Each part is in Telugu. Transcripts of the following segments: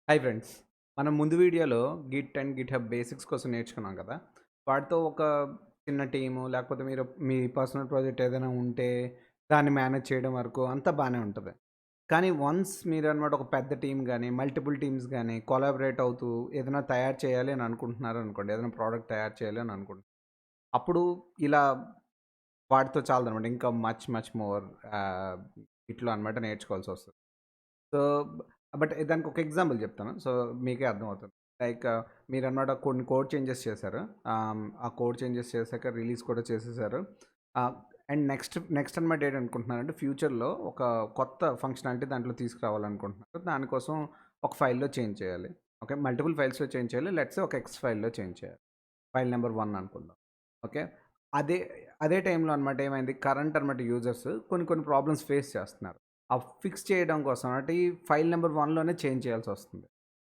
Hi friends. మనం ముందు వీడియోలో గిట్ అండ్ గిట్‌హబ్ బేసిక్స్ కోసం నేర్చుకున్నాం కదా! వాటితో ఒక చిన్న టీము లేకపోతే మీరు మీ పర్సనల్ ప్రాజెక్ట్ ఏదైనా ఉంటే దాన్ని మేనేజ్ చేయడం వరకు అంతా బానే ఉంటది. కానీ వన్స్ మీరన్నమాట ఒక పెద్ద టీమ్ గాని, మల్టిపుల్ టీమ్స్ గాని కొలాబరేట్ అవుతూ ఏదైనా తయారు చేయాలి అని అనుకుంటున్నారనుకోండి. ఏదైనా ప్రోడక్ట్ తయారు చేయాలి అని అప్పుడు ఇలా వాటితో చాలదనమాట. ఇంకా మచ్ మోర్ ఆహ్, ఇట్లా అనమాట నేర్చుకోవాల్సొస్తది. సో, బట్ దానికి ఒక ఎగ్జాంపుల్ చెప్తాను. సో, మీకే అర్థమవుతుంది. లైక్ మీరన్నమాట కొన్ని కోడ్ చేంజెస్ చేశారు. ఆ కోడ్ చేంజెస్ చేశాక రిలీజ్ కూడా చేసేసారు. ఆహ్, అండ్ నెక్స్ట్ అనమాట ఏంటనుకుంటున్నారంటే ఫ్యూచర్‌లో ఒక కొత్త ఫంక్షనాలిటీ దాంట్లో తీసుకురావాలనుకుంటున్నారు. దానికోసం ఒక ఫైల్‌లో చేంజ్ చేయాలి. ఓకే. మల్టిపుల్ ఫైల్స్‌లో చేంజ్ చేయాలి. లెట్స్ సే ఒక ఎక్స్ ఫైల్‌లో చేంజ్ చేయాలి. ఫైల్ నంబర్ 1 అనుకుందాం. ఓకే. అదే అదే టైంలో అనమాట ఏమైంది కరెంట్ అనమాట యూజర్స్ కొన్ని ప్రాబ్లమ్స్ ఫేస్ చేస్తున్నారు. ఆ ఫిక్స్ చేయడం కోసం అంటే ఈ ఫైల్ నంబర్ 1లోనే చేంజ్ చేయాల్సొస్తుంది.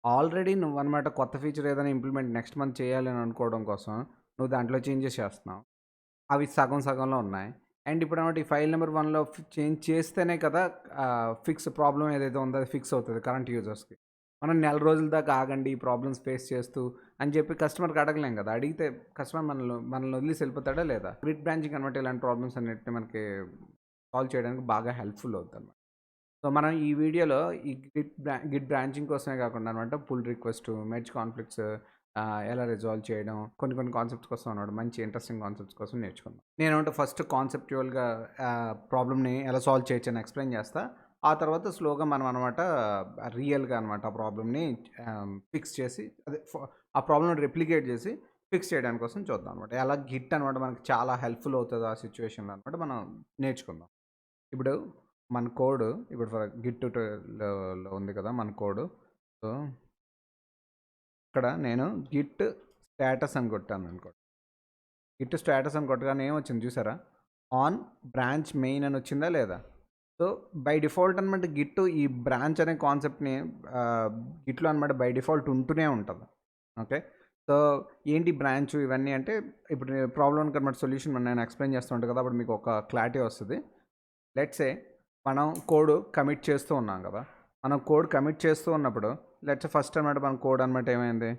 ఆల్రెడీ నువ్వనమాట కొత్త ఫీచర్ ఏదైనా ఇంప్లిమెంట్ నెక్స్ట్ మంత్ చేయాలి అని అనుకోవడం కోసం నువ్వు దాంట్లో చేంజెస్ చేస్తున్నావు. అవి సగం సగంలో ఉన్నాయి. అండ్ ఇప్పుడన్నమాట ఈ ఫైల్ నంబర్ 1లో చేంజ్ చేస్తేనే కదా ప్రాబ్లమ్ ఏదైతే ఉందో అది ఫిక్స్ అవుతది కరెంట్ యూజర్స్‌కి. మనం నెల రోజుల దాకా ఆగండి ఈ ప్రాబ్లమ్స్ ఫేస్ చేస్తూ అని చెప్పి కస్టమర్‌కి అడగలేం కదా! అడిగితే కస్టమర్ మనల్ని వదిలేసి వెళ్ళిపోతాడా లేదా? గ్రిడ్ బ్రాంచింగ్ అనమాట ఇలాంటి ప్రాబ్లమ్స్ అన్నిటిని మనకి సాల్వ్ చేయడానికి బాగా హెల్ప్‌ఫుల్ అవుద్దనమాట. సో, మనం ఈ వీడియోలో ఈ గిట్ బ్రాంచింగ్ కోసమే కాకుండా అనమాట పుల్ రిక్వెస్ట్, మెర్జ్ కాన్‌ఫ్లిక్ట్స్ ఎలా రిజాల్వ్ చేయడం కొన్ని కాన్సెప్ట్స్ కోసం అన్నమాట మంచి ఇంట్రెస్టింగ్ కాన్సెప్ట్స్ కోసం నేర్చుకుందాం. నేనేమంటే ఫస్ట్ కాన్సెప్చువల్‌గా ప్రాబ్లమ్‌ని ఎలా సాల్వ్ చేయొచ్చని ఎక్స్‌ప్లెయిన్ చేస్తా. ఆ తర్వాత స్లోగా మనం అనమాట రియల్‌గా అనమాట ఆ ప్రాబ్లమ్‌ని ఫిక్స్ చేసి ఆ ప్రాబ్లమ్‌ని రెప్లికేట్ చేసి ఫిక్స్ చేయడానికి కోసం చూద్దాం అనమాట. ఎలా గిట్ అనమాట మనకి చాలా హెల్ప్‌ఫుల్ అవుతదో ఆ సిట్యుయేషన్‌లో అనమాట మనం నేర్చుకుందాం. ఇప్పుడు మన కోడ్ ఇప్పుడు ఫర్ గిట్ ట్యూటోరియల్‌లో ఉంది కదా! మన కోడ్. సో, ఇక్కడ నేను గిట్ స్టేటస్ అని కొట్టాననుకోండి. గిట్ స్టేటస్ అని కొట్టగానే ఏమొచ్చింది చూసారా? ఆన్ బ్రాంచ్ మెయిన్ అని వచ్చిందా లేదా? సో, బై డిఫాల్ట్ అనమాట గిట్ ఈ బ్రాంచ్ అనే కాన్సెప్ట్‌ని ఆహ్, గిట్‌లో అనమాట బై డిఫాల్ట్ ఉంటూనే ఉంటది. ఓకే. సో, ఏంటి బ్రాంచ్ ఇవన్నీ అంటే ఇప్పుడు ప్రాబ్లమ్‌కి అనమాట సొల్యూషన్ నేను ఎక్స్‌ప్లెయిన్ చేస్తూ ఉంటా కదా! అప్పుడు మీకు ఒక క్లారిటీ వస్తది. లెట్స్ సే మనం కోడ్ కమిట్ చేస్తూ ఉన్నాం కదా! మనం కోడ్ కమిట్ చేస్తూ ఉన్నప్పుడు లెట్స్ సే ఫస్ట్ అనమాట మన కోడ్ అనమాట ఏమైంది?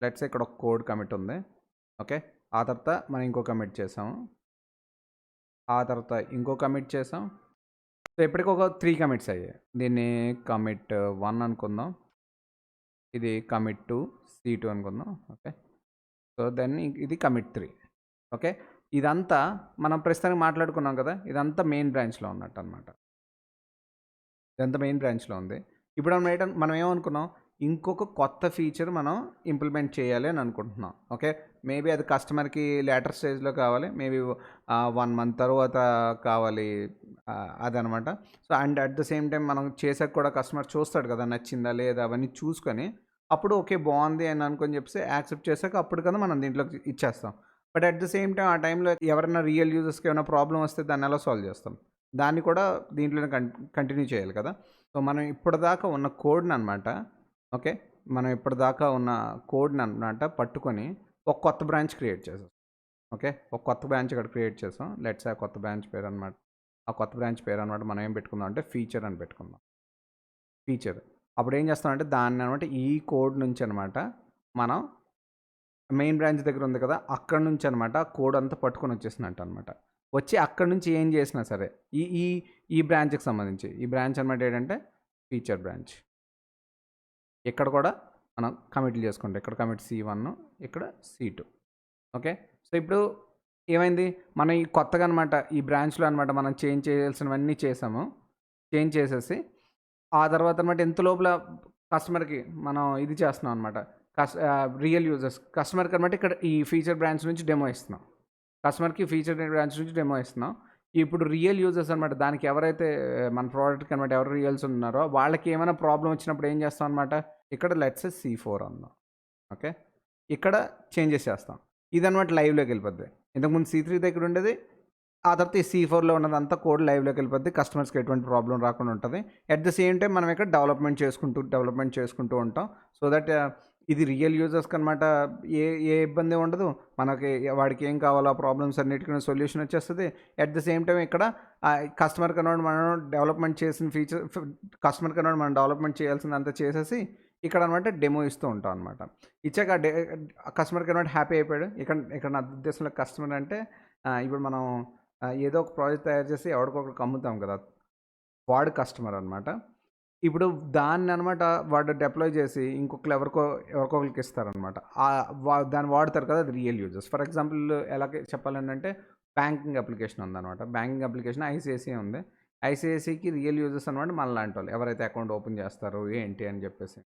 లెట్స్ సే ఇక్కడ ఒక కోడ్ కమిట్ ఉంది. ఓకే. ఆ తర్వాత మనం ఇంకో కమిట్ చేసాము. ఆ తర్వాత ఇంకో కమిట్ చేసాం. సో, ఇప్పటికి ఒక 3 కమిట్స్ అయ్యాయి. దీన్ని కమిట్ 1 అనుకుందాం. ఇది కమిట్ 2 C2 అనుకుందాం. ఓకే. సో, దెన్ ఇది కమిట్ 3. ఓకే. ఇదంతా మనం ప్రస్తుతానికి మాట్లాడుకున్నాం కదా! ఇదంతా మెయిన్ బ్రాంచ్‌లో ఉన్నట్టనమాట. ఇదంతా మెయిన్ బ్రాంచ్‌లో ఉంది. ఇప్పుడు మనం ఏమనుకున్నాం, ఇంకొక కొత్త ఫీచర్ మనం ఇంప్లిమెంట్ చేయాలి అని అనుకుంటున్నాం. ఓకే. మేబీ అది కస్టమర్‌కి లేటర్ స్టేజ్‌లో కావాలి. మేబీ 1 మంత్ తరువాత కావాలి. అదనమాట. So, and at the same time మనం చేసాక కూడా కస్టమర్ చూస్తాడు కదా! నచ్చిందా లేదా అవన్నీ చూసుకొని, అప్పుడు ఓకే. బావుంది అని అనుకోని చెప్పేసి యాక్సెప్ట్ చేసాక అప్పుడు కదా మనం దీంట్లోకి ఇచ్చేస్తాం. But at the same time ఆ టైంలో ఎవరైనా రియల్ యూజర్స్‌కి ఏమైనా ప్రాబ్లమ్ వస్తే దాన్ని ఎలా సాల్వ్ చేస్తాం? దాన్ని కూడా దీంట్లోనే కంటిన్యూ చేయాలి కదా! సో, మనం ఇప్పటిదాకా ఉన్న కోడ్‌ననమాట ఓకే. మనం ఇప్పటిదాకా ఉన్న కోడ్‌ననమాట పట్టుకొని ఒక కొత్త బ్రాంచ్ క్రియేట్ చేసాం. ఓకే. ఒక కొత్త బ్రాంచ్ ఇక్కడ క్రియేట్ చేసాం. లెట్స్ సే ఆ కొత్త బ్రాంచ్ పేరనమాట ఆ కొత్త బ్రాంచ్ పేరనమాట మనం ఏం పెట్టుకుందాం అంటే ఫీచర్ అని పెట్టుకుందాం. ఫీచర్. అప్పుడేం చేస్తామంటే దాన్ననమాట ఈ కోడ్ నుంచనమాట మనం మెయిన్ బ్రాంచ్ దగ్గర ఉంది కదా! అక్కడి నుంచనమాట కోడ్ అంతా పట్టుకొని వచ్చేసినట్టనమాట. వచ్చి అక్కడి నుంచి ఏం చేసినా సరే ఈ ఈ ఈ బ్రాంచ్‌కి సంబంధించి ఈ బ్రాంచ్ అనమాట ఏంటంటే ఫీచర్ బ్రాంచ్. ఇక్కడ కూడా మనం కమిట్‌లు చేసుకుంటాం. ఇక్కడ కమిట్ C1 ఇక్కడ C2 ఓకే. సో, ఇప్పుడు ఏమైంది? మనం ఈ కొత్తగా అనమాట ఈ బ్రాంచ్‌లో అనమాట మనం చేంజ్ చేయాల్సినవన్నీ చేసాము. చేంజ్ చేసేసి ఆ తర్వాత అనమాట ఇంత లోపల కస్టమర్‌కి మనం ఇది చేస్తున్నాం అనమాట. రియల్ యూజర్స్ కస్టమర్‌కి అనమాట ఇక్కడ ఈ ఫీచర్ బ్రాంచ్ నుంచి డెమో ఇస్తున్నాం. కస్టమర్‌కి ఫీచర్ బ్రాంచ్ నుంచి డెమో ఇస్తున్నాం. ఇప్పుడు రియల్ యూజర్స్ అనమాట దానికి ఎవరైతే మన ప్రోడక్ట్‌కి అనమాట ఎవరు రియల్స్ ఉన్నారో వాళ్ళకి ఏమైనా ప్రాబ్లమ్ వచ్చినప్పుడు ఏం చేస్తాం అనమాట, ఇక్కడ లెట్స్ సే C4 అందాం. ఓకే. ఇక్కడ చేంజెస్ చేస్తాం. ఇదనమాట లైవ్‌లోకెళ్ళిపోద్ది. ఇంతకుముందు C3 దగ్గర ఉండేది. ఆ తర్వాత ఈ C4లో ఉన్నదంతా కోడ్ లైవ్‌లోకెళ్ళిపోద్ది. కస్టమర్స్‌కి ఎటువంటి ప్రాబ్లమ్ రాకుండా ఉంటది. ఎట్ ద సేమ్ టైమ్ మనం ఇక్కడ డెవలప్‌మెంట్ చేసుకుంటూ ఉంటాం. సో దట్ ఇది రియల్ యూజర్స్‌కనమాట ఏ ఏ ఇబ్బంది ఉండదు. మనకి వాడికి ఏం కావాలో ఆ ప్రాబ్లమ్స్ అన్నిటికి సొల్యూషన్ వచ్చేస్తది. ఎట్ ద సేమ్ టైమ్ ఇక్కడ కస్టమర్‌కనమాట మనం డెవలప్‌మెంట్ చేసిన ఫీచర్ కస్టమర్‌కనమాట మనం డెవలప్‌మెంట్ చేయాల్సిందంతా చేసేసి ఇక్కడ అనమాట డెమో ఇస్తూ ఉంటాం అనమాట. ఇచ్చాక కస్టమర్‌కి అనమాట హ్యాపీ అయిపోయాడు. ఇక్కడ ఇక్కడ నా ఉద్దేశంలో కస్టమర్ అంటే ఇప్పుడు మనం ఏదో ఒక ప్రాజెక్ట్ తయారు చేసి ఎవడికొకడికి అమ్ముతాం కదా! వాడు కస్టమర్ అనమాట. ఇప్పుడు దాన్ననమాట వాడు డిప్లాయ్ చేసి ఇంకొకళ్ళు ఎవరికొకళ్ళకి ఇస్తారనమాట. దాన్ని వాడతారు కదా! అది రియల్ యూజర్స్. ఫర్ ఎగ్జాంపుల్ ఎలాగ చెప్పాలనంటే బ్యాంకింగ్ అప్లికేషన్ ఉందనమాట. బ్యాంకింగ్ అప్లికేషన్ ఐసీఐసీఐ ఉంది. ఐసీఐసీఐకి రియల్ యూజర్స్ అనమాట మనలాంటోళ్ళు. ఎవరైతే అకౌంట్ ఓపెన్ చేస్తారో ఏంటి అని చెప్పేసి.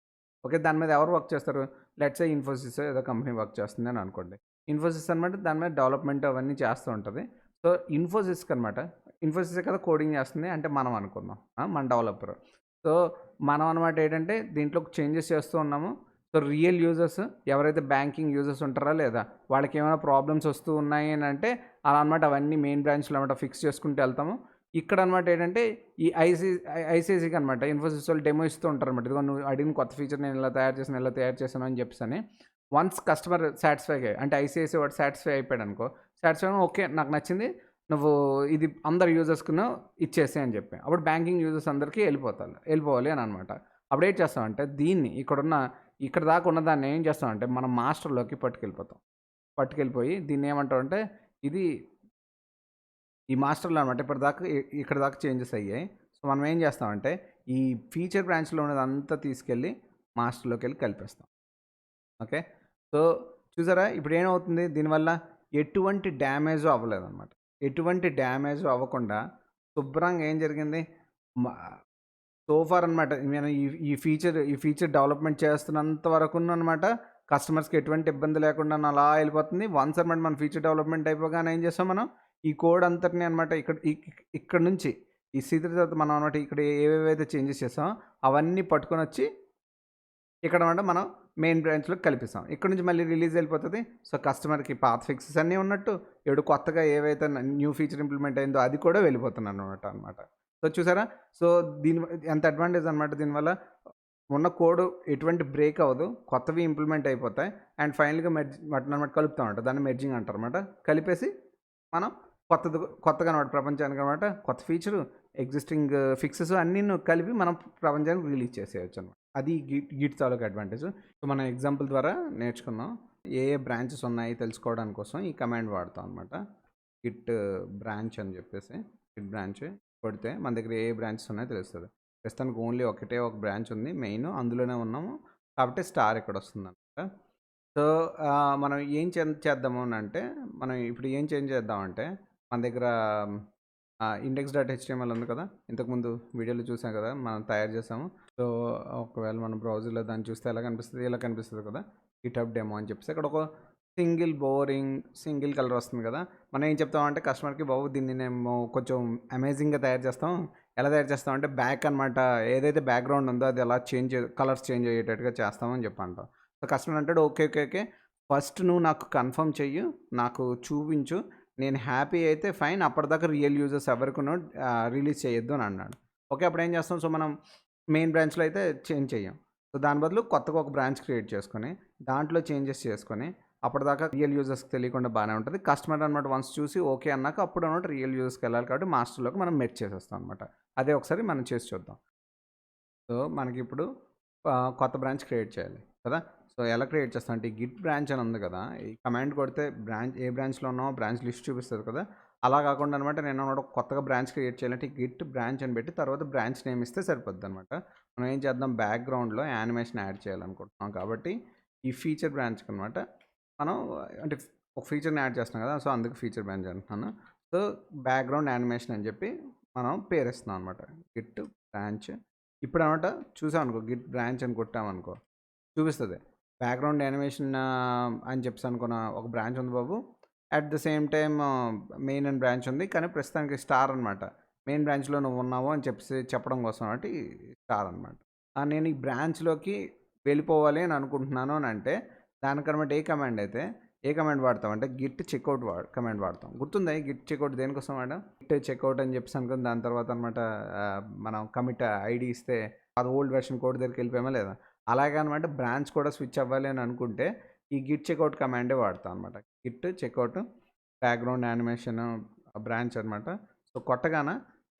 ఓకే. దాని మీద ఎవరు వర్క్ చేస్తారు? లెట్స్ సే ఇన్ఫోసిస్ ఏదో కంపెనీ వర్క్ చేస్తుంది అని అనుకోండి. ఇన్ఫోసిస్ అనమాట దాని మీద డెవలప్‌మెంట్ అవన్నీ చేస్తూ ఉంటది. సో, ఇన్ఫోసిస్‌కనమాట ఇన్ఫోసిసే కదా కోడింగ్ చేస్తుంది అంటే మనం అనుకుందాం. మన డెవలపర్. సో, మనం అనమాట ఏంటంటే దీంట్లో చేంజెస్ చేస్తూ ఉన్నాము. సో, రియల్ యూజర్స్ ఎవరైతే బ్యాంకింగ్ యూజర్స్ ఉంటారా లేదా? వాళ్ళకేమైనా ప్రాబ్లమ్స్ వస్తూ ఉన్నాయి అనంటే అలా అనమాట అవన్నీ మెయిన్ బ్రాంచ్‌లో అనమాట ఫిక్స్ చేసుకుంటూ ఎళ్తాము. ఇక్కడనమాట ఏంటంటే ఈ ఐసీఐసీఐకి అనమాట ఇన్ఫోసిస్ వాళ్ళు డెమో ఇస్తూ ఉంటారనమాట. ఇదిగో నువ్వు అడిగిన కొత్త ఫీచర్ నేను ఇలా తయారు చేశాను, ఇలా తయారు చేశాను అని చెప్పేసని. వన్స్ కస్టమర్ సాటిస్ఫై అంటే ఐసీఐసీఐ వాడు సాటిస్ఫై అయిపోయాడనుకో, సాటిస్ఫై ఓకే నాకు నచ్చింది. నువ్వు ఇది అందరు యూజర్స్‌కును ఇచ్చేసేయి అని చెప్పి. అప్పుడు బ్యాంకింగ్ యూజర్స్ అందరికీ వెళ్ళిపోవాలి అని అనమాట. అప్పుడు ఏం చేస్తామంటే దీన్ని ఇక్కడ దాకా ఉన్నదాన్ని ఏం చేస్తామంటే మనం మాస్టర్‌లోకి పట్టుకెళ్ళిపోతాం. పట్టుకెళ్ళిపోయి దీన్ని ఏమంటామంటే ఇది ఈ మాస్టర్‌లో అనమాట ఇప్పటిదాకా ఇక్కడ దాకా చేంజెస్ అయ్యాయి. సో, మనం ఏం చేస్తామంటే ఈ ఫీచర్ బ్రాంచ్‌లో ఉన్నదంతా తీసుకెళ్ళి మాస్టర్‌లోకెళ్ళి కలిపేస్తాం. ఓకే. సో, చూసారా ఇప్పుడు ఏమవుతుంది దీనివల్ల ఎటువంటి డ్యామేజు అవ్వలేదనమాట. ఎటువంటి డ్యామేజు అవ్వకుండా శుభ్రంగా ఏం జరిగింది మ సో ఫార్ అనమాట నేను ఈ ఫీచర్ డెవలప్‌మెంట్ చేస్తున్నంత వరకుననమాట కస్టమర్స్‌కి ఎటువంటి ఇబ్బంది లేకుండా అలా వెళ్ళిపోతుంది. వన్స్ అనమాట మన ఫీచర్ డెవలప్‌మెంట్ అయిపోగానే ఏం చేస్తాం మనం ఈ కోడ్ అంతటిని అనమాట ఇక్కడ నుంచి ఈ సీక్రెట్ తర్వాత మనం అనమాట ఇక్కడ ఏవేవైతే చేంజెస్ చేసామో అవన్నీ పట్టుకొనొచ్చి ఇక్కడ అనమాట మనం మెయిన్ బ్రాంచ్‌లోకి కలిపిస్తాం. ఇక్కడ నుంచి మళ్ళీ రిలీజ్ వెళ్ళిపోతది. సో, కస్టమర్‌కి పాత ఫిక్సెస్ అన్నీ ఉన్నట్టు, ఇప్పుడు కొత్తగా ఏవైతే న్యూ ఫీచర్ ఇంప్లిమెంట్ అయిందో అది కూడా వెళ్ళిపోతుందనమాట. సో, చూసారా? సో, ఎంత అడ్వాంటేజ్ అనమాట దీనివల్ల. ఉన్న కోడ్ ఎటువంటి బ్రేక్ అవ్వదు. కొత్తవి ఇంప్లిమెంట్ అయిపోతాయి. అండ్ ఫైనల్‌గా వాటిననమాట కలుపుతామన్నమాట. దాన్ని మెర్జింగ్ అంటారన్నమాట. కలిపేసి మనం కొత్తగా అనమాట ప్రపంచానికి అనమాట కొత్త ఫీచరు, ఎగ్జిస్టింగ్ ఫిక్సెస్ అన్నీను కలిపి మనం ప్రపంచానికి రిలీజ్ చేసేయొచ్చు అనమాట. అది గిట్ తాలూకా అడ్వాంటేజ్. సో, మనం ఎగ్జాంపుల్ ద్వారా నేర్చుకున్నాం. ఏ బ్రాంచెస్ ఉన్నాయి తెలుసుకోవడానికి కోసం ఈ కమాండ్ వాడతాం అనమాట. గిట్ బ్రాంచ్ అని చెప్పేసి గిట్ బ్రాంచ్ కొడితే మన దగ్గర ఏ బ్రాంచెస్ ఉన్నాయో తెలుస్తుంది. ప్రస్తుతానికి ఓన్లీ ఒక బ్రాంచ్ ఉంది మెయిన్ అందులోనే ఉన్నాము కాబట్టి స్టార్ ఇక్కడ వస్తుందన్నమాట. సో, మనం ఏం చేద్దాము అంటే మనం ఇప్పుడు ఏం చేంజ్ చేద్దామంటే మన దగ్గర index.html ఉంది కదా! ఇంతకుముందు వీడియోలో చూసాం కదా! మనం తయారు చేసాము. సో, ఒకవేళ మన బ్రౌజర్‌లో దాన్ని చూస్తే ఎలా కనిపిస్తది? ఇలా కనిపిస్తది కదా! గిట్‌హబ్ డెమో అని చెప్పేసి అక్కడ ఒక సింగిల్ కలర్ వస్తుంది కదా! మనం ఏం చెప్తామంటే కస్టమర్‌కి బాబు దీన్ని మేము కొంచెం అమేజింగ్‌గా తయారు చేస్తాం. ఎలా తయారు చేస్తామంటే బ్యాక్ అనమాట ఏదైతే బ్యాక్‌గ్రౌండ్ ఉందో అది అలా కలర్స్ చేంజ్ అయ్యేటట్టుగా చేస్తామని చెప్పి అంటాం. సో, కస్టమర్ అంటాడు ఓకే. ఫస్ట్ నువ్వు నాకు కన్ఫర్మ్ చెయ్యి. నాకు చూపించు. నేను హ్యాపీ అయితే ఫైన్. అప్పటిదాకా రియల్ యూజర్స్ ఎవరికును రిలీజ్ చేయొద్దు అని అన్నాడు. ఓకే. అప్పుడు ఏం చేస్తాం? సో, మనం మెయిన్ బ్రాంచ్‌లో అయితే చేంజ్ చెయ్యం. సో, దాని బదులు కొత్తగా ఒక బ్రాంచ్ క్రియేట్ చేసుకొని, దాంట్లో చేంజెస్ చేసుకొని, అప్పటిదాకా రియల్ యూజర్స్‌కి తెలియకుండా బానే ఉంటది. కస్టమర్ అనమాట వన్స్ చూసి ఓకే అన్నాక అప్పుడు అనమాట రియల్ యూజర్స్‌కి వెళ్ళాలి కాబట్టి మాస్టర్‌లోకి మనం మెర్జ్ చేసేస్తాం అనమాట. అదే ఒకసారి మనం చేసి చూద్దాం. సో, మనకిప్పుడు కొత్త బ్రాంచ్ క్రియేట్ చేయాలి కదా! సో, ఎలా క్రియేట్ చేస్తాం అంటే ఈ గిట్ బ్రాంచ్ అని ఉంది కదా! ఈ కమాండ్ కొడితే ఏ బ్రాంచ్‌లో ఉన్నామో బ్రాంచ్ లిస్ట్ చూపిస్తది కదా! అలా కాకుండా అనమాట నేను అనమాట కొత్తగా బ్రాంచ్ క్రియేట్ చేయాలంటే గిట్ బ్రాంచ్ అని పెట్టి తర్వాత బ్రాంచ్ నేమ్ ఇస్తే సరిపోద్దనమాట. మనం ఏం చేద్దాం బ్యాక్‌గ్రౌండ్‌లో యానిమేషన్ యాడ్ చేయాలనుకుంటున్నాం కాబట్టి ఈ ఫీచర్ బ్రాంచ్‌కి అనమాట మనం అంటే ఒక ఫీచర్‌ని యాడ్ చేస్తున్నాం కదా! సో, అందుకు ఫీచర్ బ్రాంచ్ అంటున్నాను. సో, బ్యాక్‌గ్రౌండ్ యానిమేషన్ అని చెప్పి మనం పేరిస్తున్నాం అనమాట. గిట్ బ్రాంచ్ ఇప్పుడనమాట చూసామనుకో గిట్ బ్రాంచ్ అని కొట్టామనుకో చూపిస్తది. బ్యాక్‌గ్రౌండ్ యానిమేషన్ అని చెప్పేసి అనుకున్న ఒక బ్రాంచ్ ఉంది బాబు. At the same time main and branch ఉంది. కానీ ప్రస్తుతానికి స్టార్ అనమాట. మెయిన్ బ్రాంచ్‌లో నువ్వు ఉన్నావు అని చెప్పడం కోసం అంటే స్టార్ అనమాట. నేను ఈ బ్రాంచ్‌లోకి వెళ్ళిపోవాలి అని అనుకుంటున్నాను అని అంటే దానికనమాట ఏ కమాండ్ వాడతాం అంటే గిట్ చెక్‌ఔట్ కమాండ్ వాడతాం. గుర్తుందా ఈ గిట్ చెక్‌ఔట్ దేనికోసం వాడాం? గిట్ చెక్‌ఔట్ అని చెప్పేసి అనుకుని దాని తర్వాత అనమాట మనం కమిట్ ఐడీ ఇస్తే అది ఓల్డ్ వెర్షన్ కోడ్ దగ్గరికి వెళ్ళిపోయామా లేదా? అలాగే అనమాట బ్రాంచ్ కూడా స్విచ్ అవ్వాలి అని అనుకుంటే ఈ గిట్ చెక్‌ఔట్ కమాండే వాడతాం అనమాట. Git checkout background animation branch అనమాట. సో, కొట్టగాన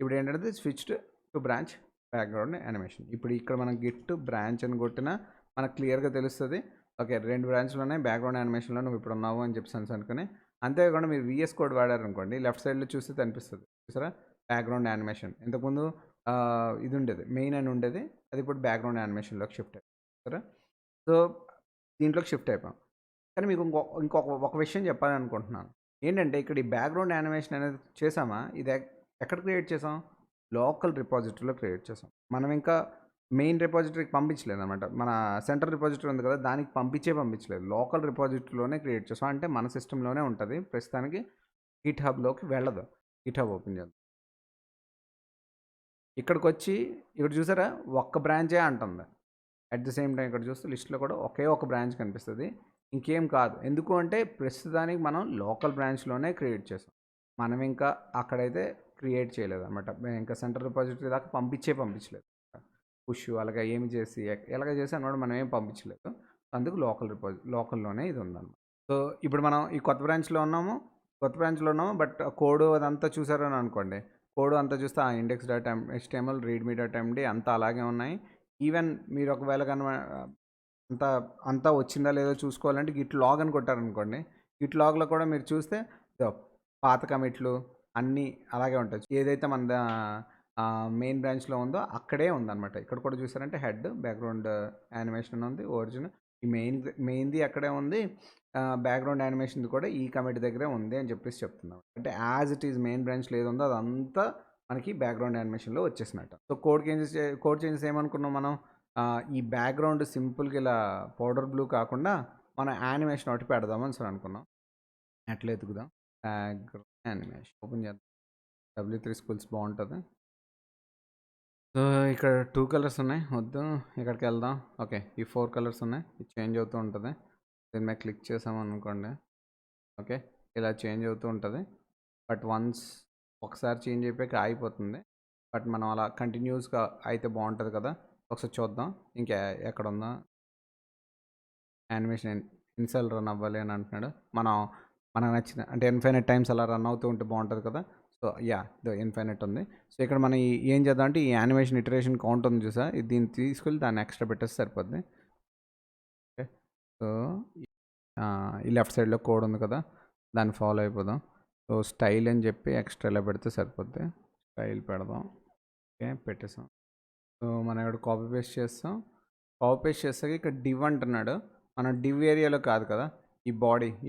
ఇప్పుడు ఏంటంటే switched two branch background animation. ఇప్పుడు ఇక్కడ మనం గిట్ బ్రాంచ్ అని కొట్టినా మనకు క్లియర్‌గా తెలుస్తది. ఓకే. 2 బ్రాంచ్‌లు ఉన్నాయి. బ్యాక్‌గ్రౌండ్ యానిమేషన్‌లో నువ్వు ఇప్పుడు ఉన్నావు అని చెప్పేసనేసి అనుకోని, అంతేకాకుండా మీరు వీఎస్ కోడ్ వాడారనుకోండి లెఫ్ట్ సైడ్‌లో చూస్తే కనిపిస్తది. చూసారా? Background animation. ఇంతకుముందు ఇది ఉండేది. మెయిన్ అని ఉండేది. అది ఇప్పుడు బ్యాక్‌గ్రౌండ్ యానిమేషన్‌లోకి షిఫ్ట్ అయింది. చూసారా? సో, దీంట్లోకి షిఫ్ట్ అయిపోయాం. కానీ మీకు ఒక విషయం చెప్పాలనుకుంటున్నాను. ఏంటంటే ఇక్కడ ఈ బ్యాక్‌గ్రౌండ్ యానిమేషన్ అనేది చేసామా, ఇది ఎక్కడ క్రియేట్ చేసాం? లోకల్ రిపాజిటరీలో క్రియేట్ చేసాం. మనం ఇంకా మెయిన్ రిపాజిటరీకి పంపించలేదనమాట. మన సెంట్రల్ రిపాజిటరీ ఉంది కదా! దానికి పంపించలేదు. లోకల్ రిపాజిటరీలోనే క్రియేట్ చేసాం. అంటే మన సిస్టమ్‌లోనే ఉంటది. ప్రస్తుతానికి గిట్ హబ్‌లోకి వెళ్ళదు. గిట్ హబ్ ఓపెన్ చేద్దాం. ఇక్కడికొచ్చి ఇక్కడ చూసారా? ఒక్క బ్రాంచే అంటుంది. అట్ ది సేమ్ టైమ్ ఇక్కడ చూస్తే లిస్ట్‌లో కూడా ఒకే ఒక బ్రాంచ్ కనిపిస్తది. ఇంకేం కాదు. ఎందుకు అంటే ప్రస్తుతానికి మనం లోకల్ బ్రాంచ్‌లోనే క్రియేట్ చేసాం. మనం ఇంకా అక్కడైతే క్రియేట్ చేయలేదనమాట. మేము ఇంకా సెంట్రల్ రిపాజిటరీ దాకా పంపించలేదు. పుష్ అలాగా ఏమి చేసి ఎలాగ చేసి అన్నమాట మనం ఏం పంపించలేదు. అందుకు లోకల్‌లోనే ఇది ఉందన్నమాట. సో, ఇప్పుడు మనం ఈ కొత్త బ్రాంచ్‌లో ఉన్నాము. బట్ కోడ్ అదంతా చూసారని అనుకోండి. కోడ్ అంతా చూస్తే ఆ index dot HTML, readme dot MD అంతా అలాగే ఉన్నాయి. ఈవెన్ మీరు ఒకవేళ అంతా అంతా వచ్చిందా లేదో చూసుకోవాలంటే గిట్ లాగ్ అని కొట్టారనుకోండి. గిట్ లాగ్‌లో కూడా మీరు చూస్తే ఇదో పాత కమిట్లు అన్నీ అలాగే ఉంటాయి. ఏదైతే మన మెయిన్ బ్రాంచ్‌లో ఉందో అక్కడే ఉందనమాట. ఇక్కడ కూడా చూసారంటే హెడ్, బ్యాక్‌గ్రౌండ్ యానిమేషన్ ఉంది. ఒరిజిన్ ఈ మెయిన్‌ది అక్కడే ఉంది. బ్యాక్‌గ్రౌండ్ యానిమేషన్‌ది కూడా ఈ కమిట్ దగ్గరే ఉంది అని చెప్పేసి చెప్తున్నాం. అంటే యాజ్ ఇట్ ఈజ్ మెయిన్ బ్రాంచ్‌లో ఏది ఉందో అదంతా మనకి బ్యాక్‌గ్రౌండ్ యానిమేషన్‌లో వచ్చేసినట్టు. సో, కోడ్ చేంజెస్ ఏమనుకున్నాం మనం? ఈ బ్యాక్‌గ్రౌండ్ సింపుల్‌గా ఇలా పౌడర్ బ్లూ కాకుండా మనం యానిమేషన్ ఒకటి పెడదామని అనుకున్నాం. ఎట్లా ఎతుకుదాం? బ్యాక్‌గ్రౌండ్ యానిమేషన్ ఓపెన్ చేద్దాం. W3 స్కూల్స్ బావుంటది. సో, ఇక్కడ 2 కలర్స్ ఉన్నాయి. వద్దు ఇక్కడికెళ్దాం. ఓకే. ఈ 4 కలర్స్ ఉన్నాయి. ఇది చేంజ్ అవుతూ ఉంటది. దీని మీద క్లిక్ చేసామనుకోండి. ఓకే. ఇలా చేంజ్ అవుతూ ఉంటది. బట్ ఒకసారి చేంజ్ అయిపోయాక ఆగిపోతుంది. బట్ మనం అలా కంటిన్యూస్‌గా అయితే బావుంటది కదా! ఒకసారి చూద్దాం. ఇంకా ఎక్కడుందా? యానిమేషన్ ఎన్నిసార్లు రన్ అవ్వాలి అని అంటున్నాడు. మనకు నచ్చిన అంటే ఇన్ఫైనైట్ టైమ్స్ అలా రన్ అవుతూ ఉంటే బావుంటది కదా! So, yeah! ఇదో ఇన్ఫైనైట్ ఉంది. సో, ఇక్కడ మనం ఏం చేద్దాం అంటే ఈ యానిమేషన్ ఇటరేషన్ కౌంట్ ఉంది చూసారా? దీన్ని తీసుకెళ్ళి దాన్ని ఎక్స్ట్రా పెట్టేస్తే సరిపోద్ది. ఓకే. సో, ఈ లెఫ్ట్ సైడ్‌లో కోడ్ ఉంది కదా! దాన్ని ఫాలో అయిపోదాం. సో, స్టైల్ అని చెప్పి ఎక్స్ట్రా ఇలా పెడితే సరిపోద్ది. స్టైల్ పెడదాం. ఓకే. పెట్టేసాం. సో, మనం ఇక్కడ కాపీ పేస్ట్ చేస్తాం. కాపీ పేస్ట్ చేసాక ఇక్కడ డివ్ అంటున్నాడు. మనం డివ్ ఏరియాలో కాదు కదా! ఈ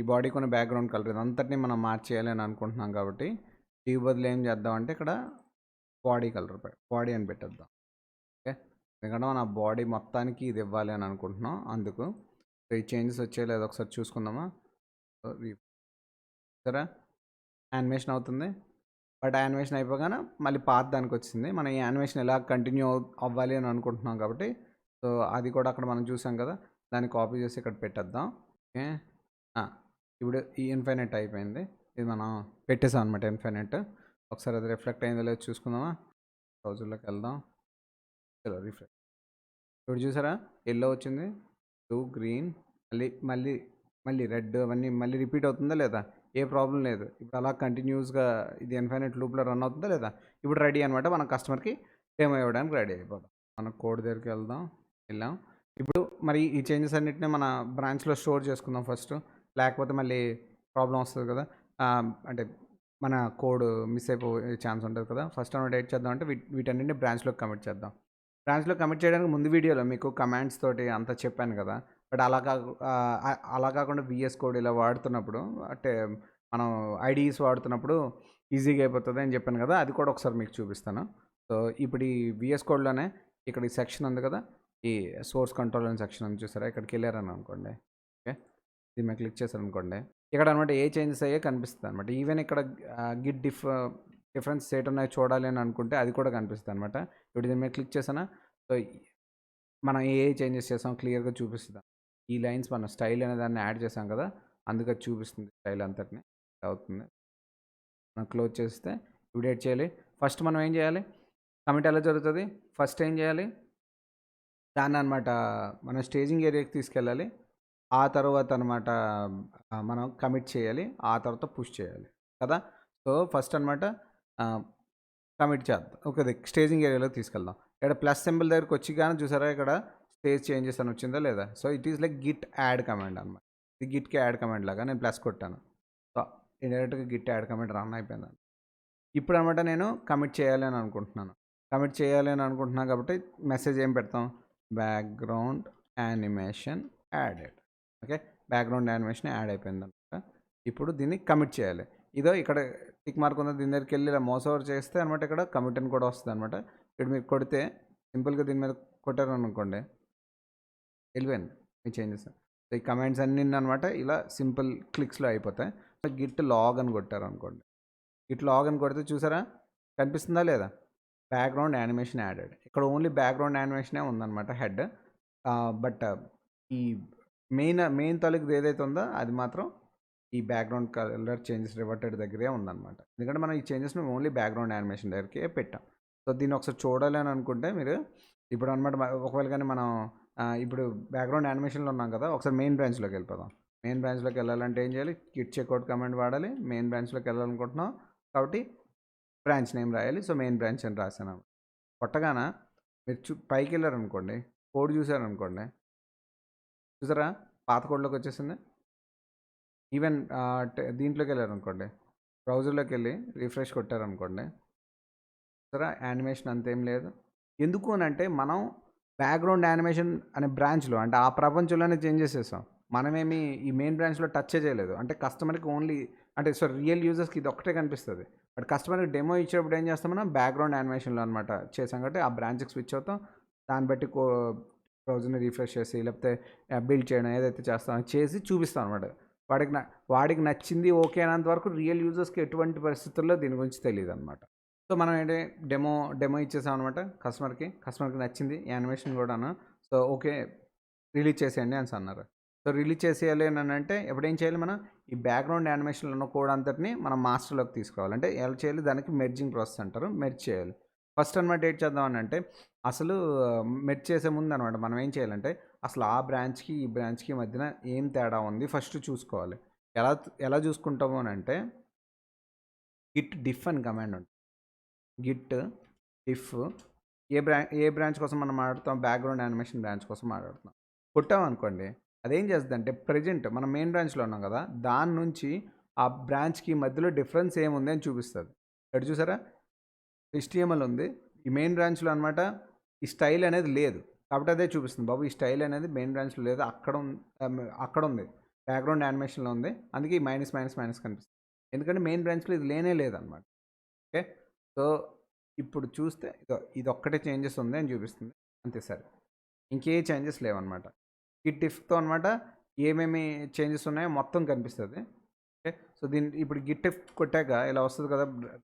బాడీకి ఉన్న బ్యాక్‌గ్రౌండ్ కలర్ ఇదంతటిని మనం మార్చేయాలి అని అనుకుంటున్నాం కాబట్టి డివ్ బదులు ఏం చేద్దామంటే ఇక్కడ బాడీ అని పెట్టేద్దాం. ఓకే. ఎందుకంటే మన బాడీ మొత్తానికి ఇది ఇవ్వాలి అని అనుకుంటున్నాం అందుకు. సో, ఈ చేంజెస్ వచ్చాయో లేదో ఒకసారి చూసుకుందామా? సో, సరే యానిమేషన్ అవుతుంది. బట్ యానిమేషన్ అయిపోగానే మళ్ళీ పాత దానికొచ్చింది. మనం ఈ యానిమేషన్ ఎలా కంటిన్యూ అవ్వాలి అని అనుకుంటున్నాం కాబట్టి, సో, అది కూడా అక్కడ మనం చూసాం కదా! దాన్ని కాపీ చేసి ఇక్కడ పెట్టేద్దాం. ఓకే. ఆ! ఇప్పుడు ఈ ఇన్ఫైనైట్ అయిపోయింది. ఇది మనం పెట్టేసాం అనమాట ఇన్ఫైనైట్. ఒకసారి అది రిఫ్లెక్ట్ అయిందో లేదో చూసుకుందామా? బ్రౌజర్‌లోకెళ్దాం. చలో రిఫ్రెష్. ఇప్పుడు చూసారా? యెల్లో వచ్చింది. బ్లూ, గ్రీన్ మళ్ళీ మళ్ళీ రెడ్ అవన్నీ మళ్ళీ రిపీట్ అవుతుందా లేదా? ఏ ప్రాబ్లమ్ లేదు. ఇప్పుడు అలా కంటిన్యూస్‌గా ఇది ఇన్ఫైనైట్ లూప్‌లో రన్ అవుతుందా లేదా? ఇప్పుడు రెడీ అనమాట. మనం కస్టమర్‌కి డెమో ఇవ్వడానికి రెడీ అయిపోదాం. మన కోడ్ దగ్గరికి వెళ్ళాం. ఇప్పుడు మరి ఈ చేంజెస్ అన్నిటిని మన బ్రాంచ్‌లో స్టోర్ చేసుకుందాం ఫస్ట్. లేకపోతే మళ్ళీ ప్రాబ్లమ్ వస్తది కదా! అంటే మన కోడ్ మిస్ అయిపోయే ఛాన్స్ ఉంటది కదా! ఫస్ట్ అనమాట ఏం చేద్దామంటే వీటన్నిటిని బ్రాంచ్‌లోకి కమిట్ చేద్దాం. బ్రాంచ్‌లో కమిట్ చేయడానికి ముందు వీడియోలో మీకు కమాండ్స్ తోటి అంతా చెప్పాను కదా! బట్ అలా కాకుండా వీఎస్ కోడ్ ఇలా వాడుతున్నప్పుడు అంటే మనం ఐడీస్ వాడుతున్నప్పుడు ఈజీగా అయిపోతది అని చెప్పాను కదా! అది కూడా ఒకసారి మీకు చూపిస్తాను. సో, ఇప్పుడు ఈ వీఎస్ కోడ్‌లోనే ఇక్కడ ఈ సెక్షన్ ఉంది కదా! ఈ సోర్స్ కంట్రోల్ అనే సెక్షన్ ఉంది చూసారా? ఇక్కడికెళ్లారని అనుకోండి. ఓకే. దీని మీద క్లిక్ చేశారనుకోండి. ఇక్కడ అనమాట ఏ చేంజెస్ అయ్యాయో కనిపిస్తదనమాట. ఈవెన్ ఇక్కడ గిట్ డిఫరెన్స్ ఏటున్నాయో చూడాలి అని అనుకుంటే అది కూడా కనిపిస్తదనమాట. ఇప్పుడు దీని మీద క్లిక్ చేశానా? సో, మనం ఏ చేంజెస్ చేసామో క్లియర్‌గా చూపిస్తది. ఈ లైన్స్ మనం స్టైల్ అనే దాన్ని యాడ్ చేసాం కదా! అందుకు అది చూపిస్తుంది స్టైల్ అంతటిని. అవుతుంది. మనం క్లోజ్ చేస్తే ఇప్పుడు ఏటి చేయాలి? ఫస్ట్ మనం ఏం చేయాలి? కమిట్ ఎలా జరుగుతది? ఫస్ట్ ఏం చేయాలి? దాన్ననమాట మనం స్టేజింగ్ ఏరియాకి తీసుకెళ్ళాలి. ఆ తర్వాత అనమాట మనం కమిట్ చేయాలి. ఆ తర్వాత పుష్ చేయాలి. కదా! సో, ఫస్ట్ అనమాట ఆహ్, కమిట్ చేద్దాం. ఓకే. స్టేజింగ్ ఏరియాలోకి తీసుకెళ్దాం. ఇక్కడ ప్లస్ సింబల్ దగ్గరికొచ్చి గాని చూసారా ఇక్కడ స్టేజ్ చేంజెస్ అని వచ్చిందా లేదా? So, it is like Git add command అనమాట. ఇది గిట్‌కి యాడ్ కమాండ్ లాగా నేను ప్లస్ కొట్టాను. సో, ఇండైరెక్ట్‌గా గిట్ యాడ్ కమాండ్ రన్ అయిపోయిందండి. ఇప్పుడనమాట నేను కమిట్ చేయాలి అని అనుకుంటున్నాను. కమిట్ చేయాలి అని అనుకుంటున్నాను కాబట్టి మెసేజ్ ఏం పెడతాం? Background animation added. Okay. Background animation add అయిపోయిందనమాట. ఇప్పుడు దీన్ని కమిట్ చేయాలి. ఇదో ఇక్కడ టిక్ మార్క్ ఉంది. దీని దగ్గరికెళ్ళి ఇలా మౌస్ ఓవర్ చేస్తే అనమాట ఇక్కడ కమిట్ అని కూడా వస్తదనమాట. ఇక్కడ మీరు కొడితే సింపుల్‌గా దీని మీద కొట్టారనుకోండి వెళ్ళిపోయింది మీ చేంజెస్. సో, ఈ కమాండ్స్ అన్నీనమాట ఇలా సింపుల్ క్లిక్స్‌లో అయిపోతాయి. గిట్ లాగ్ అని కొట్టారనుకోండి. గిట్ లాగ్ అని కొడితే చూసారా? కనిపిస్తుందా లేదా? Background animation added. ఇక్కడ ఓన్లీ బ్యాక్‌గ్రౌండ్ యానిమేషనే ఉందనమాట హెడ్. బట్ ఈ మెయిన్ తాలూకుది ఏదైతే ఉందో అది మాత్రం ఈ బ్యాక్‌గ్రౌండ్ కలర్ చేంజెస్ రివర్టెడ్ దగ్గరే ఉందనమాట. ఎందుకంటే మనం ఈ చేంజెస్‌ని ఓన్లీ బ్యాక్‌గ్రౌండ్ యానిమేషన్ దగ్గరికే పెట్టాం. సో, దీన్ని ఒకసారి చూడాలి అని అనుకుంటే మీరు ఇప్పుడు అనమాట ఒకవేళ కానీ మనం ఇప్పుడు బ్యాక్‌గ్రౌండ్ యానిమేషన్‌లో ఉన్నాం కదా! ఒకసారి మెయిన్ బ్రాంచ్‌లోకి వెళ్ళిపోదాం. మెయిన్ బ్రాంచ్‌లోకి వెళ్ళాలంటే ఏం చేయాలి? గిట్ చెక్‌ఔట్ కమాండ్ వాడాలి. మెయిన్ బ్రాంచ్‌లోకి వెళ్ళాలనుకుంటున్నాం కాబట్టి బ్రాంచ్ నేమ్ రాయాలి. సో, మెయిన్ బ్రాంచ్ అని రాసాను. కొట్టగాన మీరు పైకెళ్ళారనుకోండి, కోడ్ చూసారనుకోండి, చూసారా? పాత కోడ్‌లోకి వచ్చేసింది. ఈవెన్ దీంట్లోకి వెళ్ళారనుకోండి, బ్రౌజర్‌లోకి వెళ్ళి రిఫ్రెష్ కొట్టారనుకోండి, చూసారా? యానిమేషన్ అంతేం లేదు. ఎందుకు అనంటే మనం బ్యాక్‌గ్రౌండ్ యానిమేషన్ అనే బ్రాంచ్‌లో అంటే ఆ ప్రపంచంలోనే చేంజెస్ చేసాం. మనమేమి ఈ మెయిన్ బ్రాంచ్‌లో టచ్చే చేయలేదు. అంటే కస్టమర్‌కి ఓన్లీ అంటే రియల్ యూజర్స్‌కి ఇది ఒక్కటే కనిపిస్తది. బట్ కస్టమర్‌కి డెమో ఇచ్చేటప్పుడు ఏం చేస్తాం మనం బ్యాక్‌గ్రౌండ్ యానిమేషన్‌లో అనమాట చేసాం కాబట్టి ఆ బ్రాంచ్‌కి స్విచ్ అవుతాం. దాన్ని బట్టి బ్రౌజర్‌ని రిఫ్రెష్ చేసి లేకపోతే బిల్డ్ చేయడం ఏదైతే చేస్తామో చేసి చూపిస్తాం అనమాట. వాడికి నచ్చింది ఓకే అనేంత వరకు రియల్ యూజర్స్‌కి ఎటువంటి పరిస్థితుల్లో దీని గురించి తెలీదనమాట. సో, మనం ఏంటి డెమో ఇచ్చేసాం అనమాట కస్టమర్‌కి నచ్చింది యానిమేషన్ కూడాను. So, okay. రిలీజ్ చేసేయండి అనేసి అన్నారు. సో, రిలీజ్ చేసేయాలి అనంటే ఎప్పుడేం చేయాలి మనం ఈ బ్యాక్‌గ్రౌండ్ యానిమేషన్‌లో ఉన్న కోడ్ అంతటిని మనం మాస్టర్‌లోకి తీసుకురావాలి. అంటే ఎలా చేయాలి దానికి మెర్జింగ్ ప్రాసెస్ అంటారు. మెర్జ్ చేయాలి. ఫస్ట్ అనమాట ఏటి చేద్దాం అనంటే అసలు మెర్జ్ చేసే ముందు అనమాట మనం ఏం చేయాలంటే అసలు ఆ బ్రాంచ్‌కి, ఈ బ్రాంచ్‌కి మధ్యన ఏం తేడా ఉంది ఫస్ట్ చూసుకోవాలి. ఎలా ఎలా చూసుకుంటాము అనంటే గిట్ డిఫ్ అని కమాండ్ ఉంటుంది. గిట్ డిఫ్ ఏ బ్రాంచ్ కోసం మనం మాట్లాడుతాం బ్యాక్‌గ్రౌండ్ యానిమేషన్ బ్రాంచ్ కోసం మాట్లాడుతున్నాం. కొట్టామనుకోండి అదేం చేస్తదంటే ప్రెజెంట్ మనం మెయిన్ బ్రాంచ్‌లో ఉన్నాం కదా! దాని నుంచి ఆ బ్రాంచ్‌కి మధ్యలో డిఫరెన్స్ ఏముంది అని చూపిస్తది. ఇక్కడ చూసారా? హెచ్‌టీఎంఎల్ ఉంది. ఈ మెయిన్ బ్రాంచ్‌లో అనమాట ఈ స్టైల్ అనేది లేదు. కాబట్టి అదే చూపిస్తుంది. బాబు ఈ స్టైల్ అనేది మెయిన్ బ్రాంచ్‌లో లేదు. అక్కడుంది. బ్యాక్‌గ్రౌండ్ యానిమేషన్‌లో ఉంది. అందుకే ఈ మైనస్, మైనస్, మైనస్ కనిపిస్తుంది. ఎందుకంటే మెయిన్ బ్రాంచ్‌లో ఇది లేనే లేదనమాట. ఓకే. సో, ఇప్పుడు చూస్తే ఇదొక్కటే చేంజెస్ ఉంది అని చూపిస్తుంది. అంతే సరే. ఇంకే చేంజెస్ లేవనమాట. ఈ టిఫ్‌తో అనమాట ఏమేమి చేంజెస్ ఉన్నాయో మొత్తం కనిపిస్తది. ఓకే. సో, ఇప్పుడు గిట్ టిఫ్ కొట్టాక ఇలా వస్తది కదా!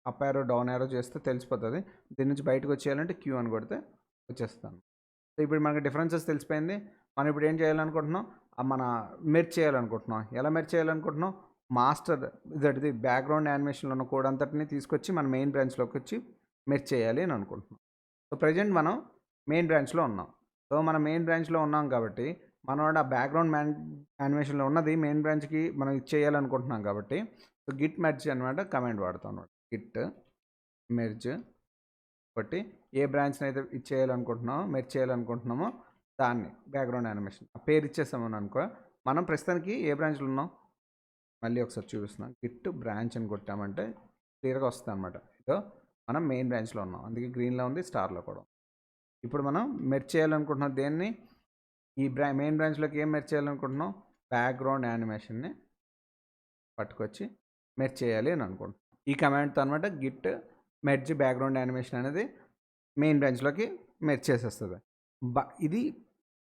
అప్ యారో, డౌన్ యారో చేస్తే తెలిసిపోతది. దీని నుంచి బయటకి వచ్చేయాలంటే క్యూ అని కొడితే వచ్చేస్తాను. సో, ఇప్పుడు మనకు డిఫరెన్సెస్ తెలిసిపోయింది. మనం ఇప్పుడు ఏం చేయాలనుకుంటున్నాం? మన మెర్జ్ చేయాలనుకుంటున్నాం. ఎలా మెర్జ్ చేయాలనుకుంటున్నాం? మాస్టర్ ఇదటిది బ్యాక్‌గ్రౌండ్ యానిమేషన్‌లో ఉన్న కోడ్ అంతటిని తీసుకొచ్చి మన మెయిన్ బ్రాంచ్‌లోకి వచ్చి మెర్జ్ చేయాలి అని అనుకుంటున్నాం. సో, ప్రెజెంట్ మనం మెయిన్ బ్రాంచ్‌లో ఉన్నాం. సో, మనం మెయిన్ బ్రాంచ్‌లో ఉన్నాం కాబట్టి మనోడు ఆ బ్యాక్‌గ్రౌండ్ యానిమేషన్‌లో ఉన్నది మెయిన్ బ్రాంచ్‌కి మనం ఇచ్చేయాలనుకుంటున్నాం కాబట్టి సో, గిట్ మెర్జ్ అనమాట కమాండ్ వాడతాం అనమాట. గిట్ మెర్జ్ కొట్టి ఏ బ్రాంచ్‌నైతే ఇచ్చేయాలనుకుంటున్నామో, మెర్జ్ చేయాలనుకుంటున్నామో దాన్ని బ్యాక్‌గ్రౌండ్ యానిమేషన్ ఆ పేరు ఇచ్చేసామని అనుకో, మనం ప్రస్తుతానికి ఏ బ్రాంచ్‌లో ఉన్నాం? మళ్ళీ ఒకసారి చూపిస్తున్నాను. గిట్ బ్రాంచ్ అని కొట్టామంటే క్లియర్‌గా వస్తదనమాట. ఇదో మనం మెయిన్ బ్రాంచ్‌లో ఉన్నాం. అందుకే గ్రీన్‌లో ఉంది, స్టార్‌లో కూడా ఉంది. ఇప్పుడు మనం మెర్జ్ చేయాలనుకుంటున్నాం దేన్ని? ఈ మెయిన్ బ్రాంచ్‌లోకి ఏం మెర్జ్ చేయాలనుకుంటున్నాం? బ్యాక్‌గ్రౌండ్ యానిమేషన్‌ని పట్టుకొచ్చి మెర్జ్ చేయాలి అని అనుకుంటున్నాం. ఈ కమాండ్‌తో అనమాట గిట్ మెర్జ్ బ్యాక్‌గ్రౌండ్ యానిమేషన్ అనేది మెయిన్ బ్రాంచ్‌లోకి మెర్జ్ చేసేస్తది. బ ఇది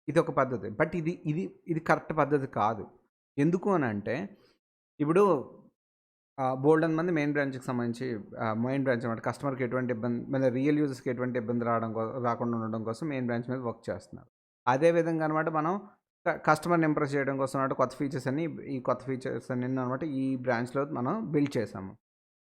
ఇదొక పద్ధతి. బట్ ఇది కరెక్ట్ పద్ధతి కాదు. ఎందుకు అనంటే ఇప్పుడు బోలెడన్ని మంది మెయిన్ బ్రాంచ్‌కి సంబంధించి మెయిన్ బ్రాంచ్ అనమాట కస్టమర్‌కి ఎటువంటి ఇబ్బంది మళ్ళీ రియల్ యూజర్స్‌కి ఎటువంటి ఇబ్బంది రాకుండా ఉండడం కోసం మెయిన్ బ్రాంచ్ మీద వర్క్ చేస్తున్నారు. అదే విధంగా అనమాట మనం కస్టమర్‌ని ఇంప్రెస్ చేయడం కోసం అంటే కొత్త ఫీచర్స్ అన్నీ ఈ కొత్త ఫీచర్స్ అన్నిని అనమాట ఈ బ్రాంచ్‌లో మనం బిల్డ్ చేసాము.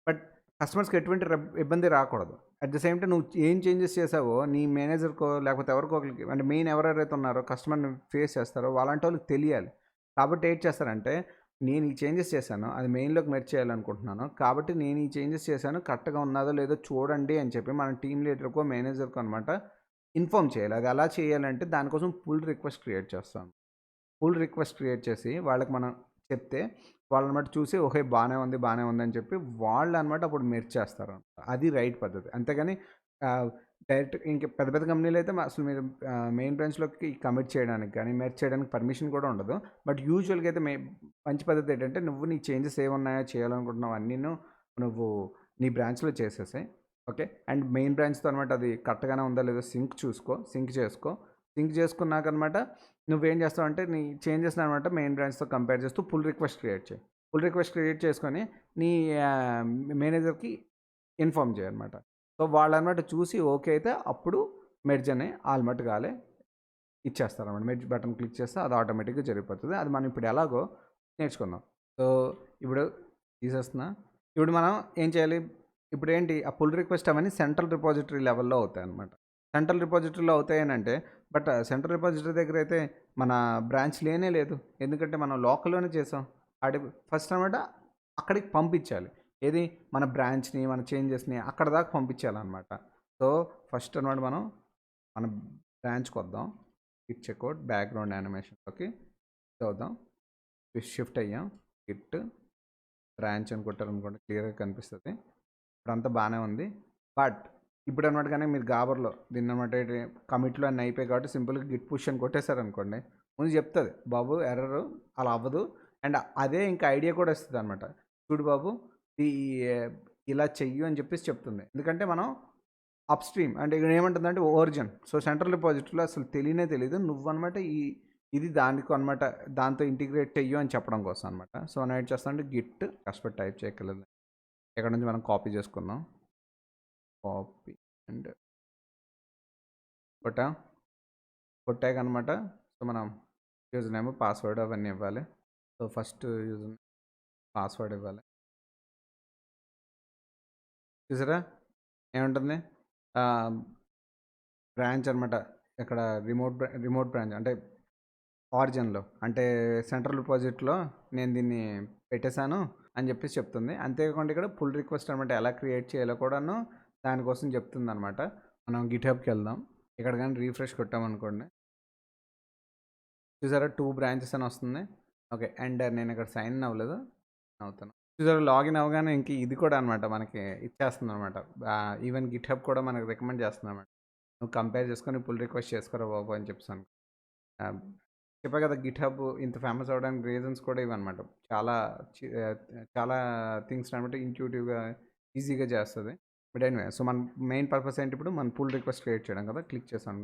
బట్ కస్టమర్స్‌కి ఎటువంటి ఇబ్బంది రాకూడదు. అట్ ద సేమ్ టైమ్ నువ్వు ఏం చేంజెస్ చేసావో నీ మేనేజర్‌కో లేకపోతే ఎవరికో ఒకళ్ళకి అంటే మెయిన్ ఎవరెవరైతే ఉన్నారో కస్టమర్‌ని ఫేస్ చేస్తారో వాళ్ళంటోళ్ళకి తెలియాలి. కాబట్టి ఏటి చేస్తారంటే నేను ఈ చేంజెస్ చేశాను. అది మెయిన్‌లోకి మెర్జ్ చేయాలనుకుంటున్నాను. కాబట్టి నేను ఈ చేంజెస్ చేశాను. కరెక్ట్‌గా ఉన్నాదో లేదో చూడండి అని చెప్పి మన టీమ్ లీడర్‌కో, మేనేజర్‌కో అనమాట ఇన్ఫార్మ్ చేయాలి. అది ఎలా చేయాలంటే దానికోసం పుల్ రిక్వెస్ట్ క్రియేట్ చేస్తాం. పుల్ రిక్వెస్ట్ క్రియేట్ చేసి వాళ్ళకి మనం చెప్తే వాళ్ళనమాట చూసి ఓకే బానే ఉంది అని చెప్పి వాళ్ళనమాట అప్పుడు మెర్జ్ చేస్తారనమాట. అది రైట్ పద్ధతి. అంతేగాని డైరెక్ట్ ఇంక పెద్ద పెద్ద కంపెనీలయితే అసలు మీరు మెయిన్ బ్రాంచ్‌లోకి కమిట్ చేయడానికి గానీ, మెర్జ్ చేయడానికి పర్మిషన్ కూడా ఉండదు. బట్ యూజువల్‌గా అయితే మంచి పద్ధతి ఏంటంటే నువ్వు నీ చేంజెస్ ఏమున్నాయో చేయాలనుకుంటున్నావో అన్నీను నువ్వు నీ బ్రాంచ్‌లో చేసేసేయి. ఓకే. అండ్ మెయిన్ బ్రాంచ్‌తో అనమాట అది కరెక్ట్‌గానే ఉందా లేదో సింక్ చేసుకో. సింక్ చేసుకున్నాకనమాట నువ్వేం చేస్తావంటే నీ చేంజెస్‌ని అనమాట మెయిన్ బ్రాంచ్‌తో కంపేర్ చేస్తూ పుల్ రిక్వెస్ట్ క్రియేట్ చేయి. పుల్ రిక్వెస్ట్ క్రియేట్ చేసుకొని నీ మేనేజర్‌కి ఇన్ఫార్మ్ చేయనమాట. సో, వాళ్ళనమాట చూసి ఓకే అయితే అప్పుడు మెర్జ్ అని ఆల్మట్టుగా ఆళ్ళే ఇచ్చేస్తారనమాట. మెర్జ్ బటన్ క్లిక్ చేస్తే అది ఆటోమేటిక్‌గా జరిగిపోతది. అది మనం ఇప్పుడు ఎలాగో నేర్చుకుందాం. సో, ఇప్పుడు తీసేస్తున్నా. ఇప్పుడు మనం ఏం చేయాలి? ఇప్పుడేంటి ఆ పుల్ రిక్వెస్ట్ అవన్నీ సెంట్రల్ రిపాజిటరీ లెవెల్‌లో అవుతాయనమాట. సెంట్రల్ రిపాజిటరీలో అవుతాయనంటే బట్ సెంట్రల్ రిపాజిటరీ దగ్గరైతే మన బ్రాంచ్ లేనే లేదు. ఎందుకంటే మనం లోకల్‌లోనే చేసాం. ఫస్ట్ అనమాట అక్కడికి పంపించాలి. ఏది మన బ్రాంచ్‌ని, మన చేంజెస్‌ని అక్కడి దాకా పంపించాలనమాట. సో, ఫస్ట్ అనమాట మనం మన బ్రాంచ్‌కొద్దాం. గిట్ చెక్అవుట్ బ్యాక్‌గ్రౌండ్ యానిమేషన్‌లోకి చూద్దాం. షిఫ్ట్ అయ్యాం. గిట్ బ్రాంచ్ అని కొట్టారనుకోండి క్లియర్‌గా కనిపిస్తది. ఇప్పుడంతా బానే ఉంది. బట్ ఇప్పుడనమాట గానీ మీరు గాబర్‌లో దీన్ననమాట కమిట్‌లో అన్నీ అయిపోయాయి కాబట్టి సింపుల్‌గా గిట్ పుష్ అని కొట్టేసారనుకోండి. ముందు చెప్తది. బాబు ఎర్రరు అలా అవ్వదు. అండ్ అదే ఇంకా ఐడియా కూడా ఇస్తదనమాట. చూడు బాబు ఈ ఇలా చెయ్యు అని చెప్పేసి చెప్తుంది. ఎందుకంటే మనం అప్‌స్ట్రీమ్ అంటే ఇక్కడ ఏమంటుందంటే ఒరిజిన్. సో, సెంట్రల్ రిపాజిటరీలో అసలు తెలియనే తెలీదు. నువ్వనమాట ఇది దానికో అనమాట దాంతో ఇంటిగ్రేట్ చెయ్యు అని చెప్పడం కోసం అనమాట. సో, మనం ఏం చేస్తామంటే గిట్ కష్టపడి టైప్ చేయక్కర్లేదు. ఇక్కడ నుంచి మనం కాపీ చేసుకుందాం. కాపీ అండ్ కొట్టాకనమాట. సో, మనం యూజర్ నేమ్, పాస్వర్డ్ అవన్నీ ఇవ్వాలి. సో, ఫస్ట్ యూజర్ పాస్వర్డ్ ఇవ్వాలి. చూసారా ఏముంటుంది? బ్రాంచ్ అనమాట. ఇక్కడ రిమోట్ బ్రాంచ్ అంటే ఆరిజిన్‌లో అంటే సెంట్రల్ రిపాజిటరీలో నేను దీన్ని పెట్టేసాను అని చెప్పేసి చెప్తుంది. అంతేకాకుండా ఇక్కడ పుల్ రిక్వెస్ట్ అనమాట ఎలా క్రియేట్ చేయాలో కూడాను దానికోసం చెప్తుందనమాట. మనం గిట్‌హబ్‌కి వెళ్దాం. ఇక్కడ గాని రిఫ్రెష్ కొట్టామనుకోండి. చూసారా 2 బ్రాంచెస్ అని వస్తుంది. ఓకే. అండ్ నేను ఇక్కడ సైన్ ఇన్ అవ్వలేదు. అవుతాను. చూసారా లాగిన్ అవ్వగానే ఇంక ఇది కూడా అనమాట మనకి ఇచ్చేస్తుందనమాట. ఈవెన్ గిట్‌హబ్ కూడా మనకు రికమెండ్ చేస్తుందనమాట. నువ్వు కంపేర్ చేసుకొని పుల్ రిక్వెస్ట్ చేసుకోరా బాబు అని చెప్పేసని. ఆహ్, చెప్పా కదా! గిట్‌హబ్ ఇంత ఫేమస్ అవ్వడానికి రీజన్స్ కూడా ఇవన్నమాట. చాలా చి ఆహ్, చాలా థింగ్స్‌ని అనమాట ఇంట్యూటివ్‌గా, ఈజీగా చేస్తది. బట్ ఎనీవే సో, మన మెయిన్ పర్పస్ ఏంటి ఇప్పుడు మనం పుల్ రిక్వెస్ట్ క్రియేట్ చేయడం కదా! క్లిక్ చేశాను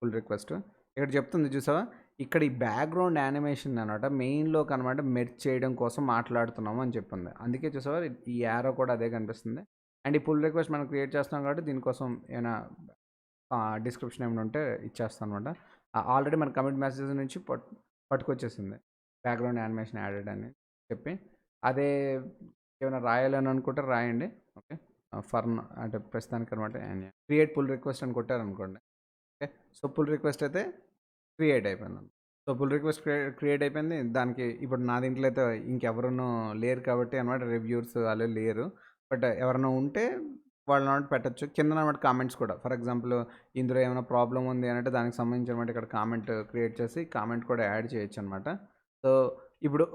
పుల్ రిక్వెస్ట్. ఇక్కడ చెప్తుంది చూసావా? ఇక్కడ ఈ బ్యాక్‌గ్రౌండ్ యానిమేషన్ అనమాట మెయిన్‌లోకనమాట మెర్జ్ చేయడం కోసం మాట్లాడుతున్నాము అని చెప్పింది. అందుకే చూసావా ఈ యారో కూడా అదే కనిపిస్తుంది. అండ్ ఈ పుల్ రిక్వెస్ట్ మనం క్రియేట్ చేస్తున్నాం కాబట్టి దీనికోసం ఏమైనా డిస్క్రిప్షన్ ఏమైనా ఉంటే ఇచ్చేస్తానమాట. ఆల్రెడీ మన కమిట్ మెసేజ్ నుంచి పట్టుకొచ్చేసింది. బ్యాక్‌గ్రౌండ్ యానిమేషన్ యాడెడ్ అని చెప్పి. అదే ఏమైనా రాయాలని అనుకుంటే రాయండి. ఓకే. అంటే ప్రస్తుతానికనమాట క్రియేట్ పుల్ రిక్వెస్ట్ అని కొట్టారనుకోండి. ఓకే. సో, పుల్ రిక్వెస్ట్ అయితే క్రియేట్ అయిపోయిందండి. సో, పుల్ రిక్వెస్ట్ క్రియేట్ అయిపోయింది. దానికి ఇప్పుడు నా దీంట్లో అయితే ఇంకెవరును లేరు కాబట్టి అనమాట రివ్యూర్స్ ఆళ్ళు లేరు. బట్ ఎవరైనా ఉంటే వాళ్ళనమాట పెట్టొచ్చు. కిందనమాట కామెంట్స్ కూడా. ఫర్ ఎగ్జాంపుల్ ఇందులో ఏమైనా ప్రాబ్లమ్ ఉంది అనంటే దానికి సంబంధించి ఇక్కడ కామెంట్ క్రియేట్ చేసి కామెంట్ కూడా యాడ్ చేయొచ్చనమాట. సో, ఇప్పుడు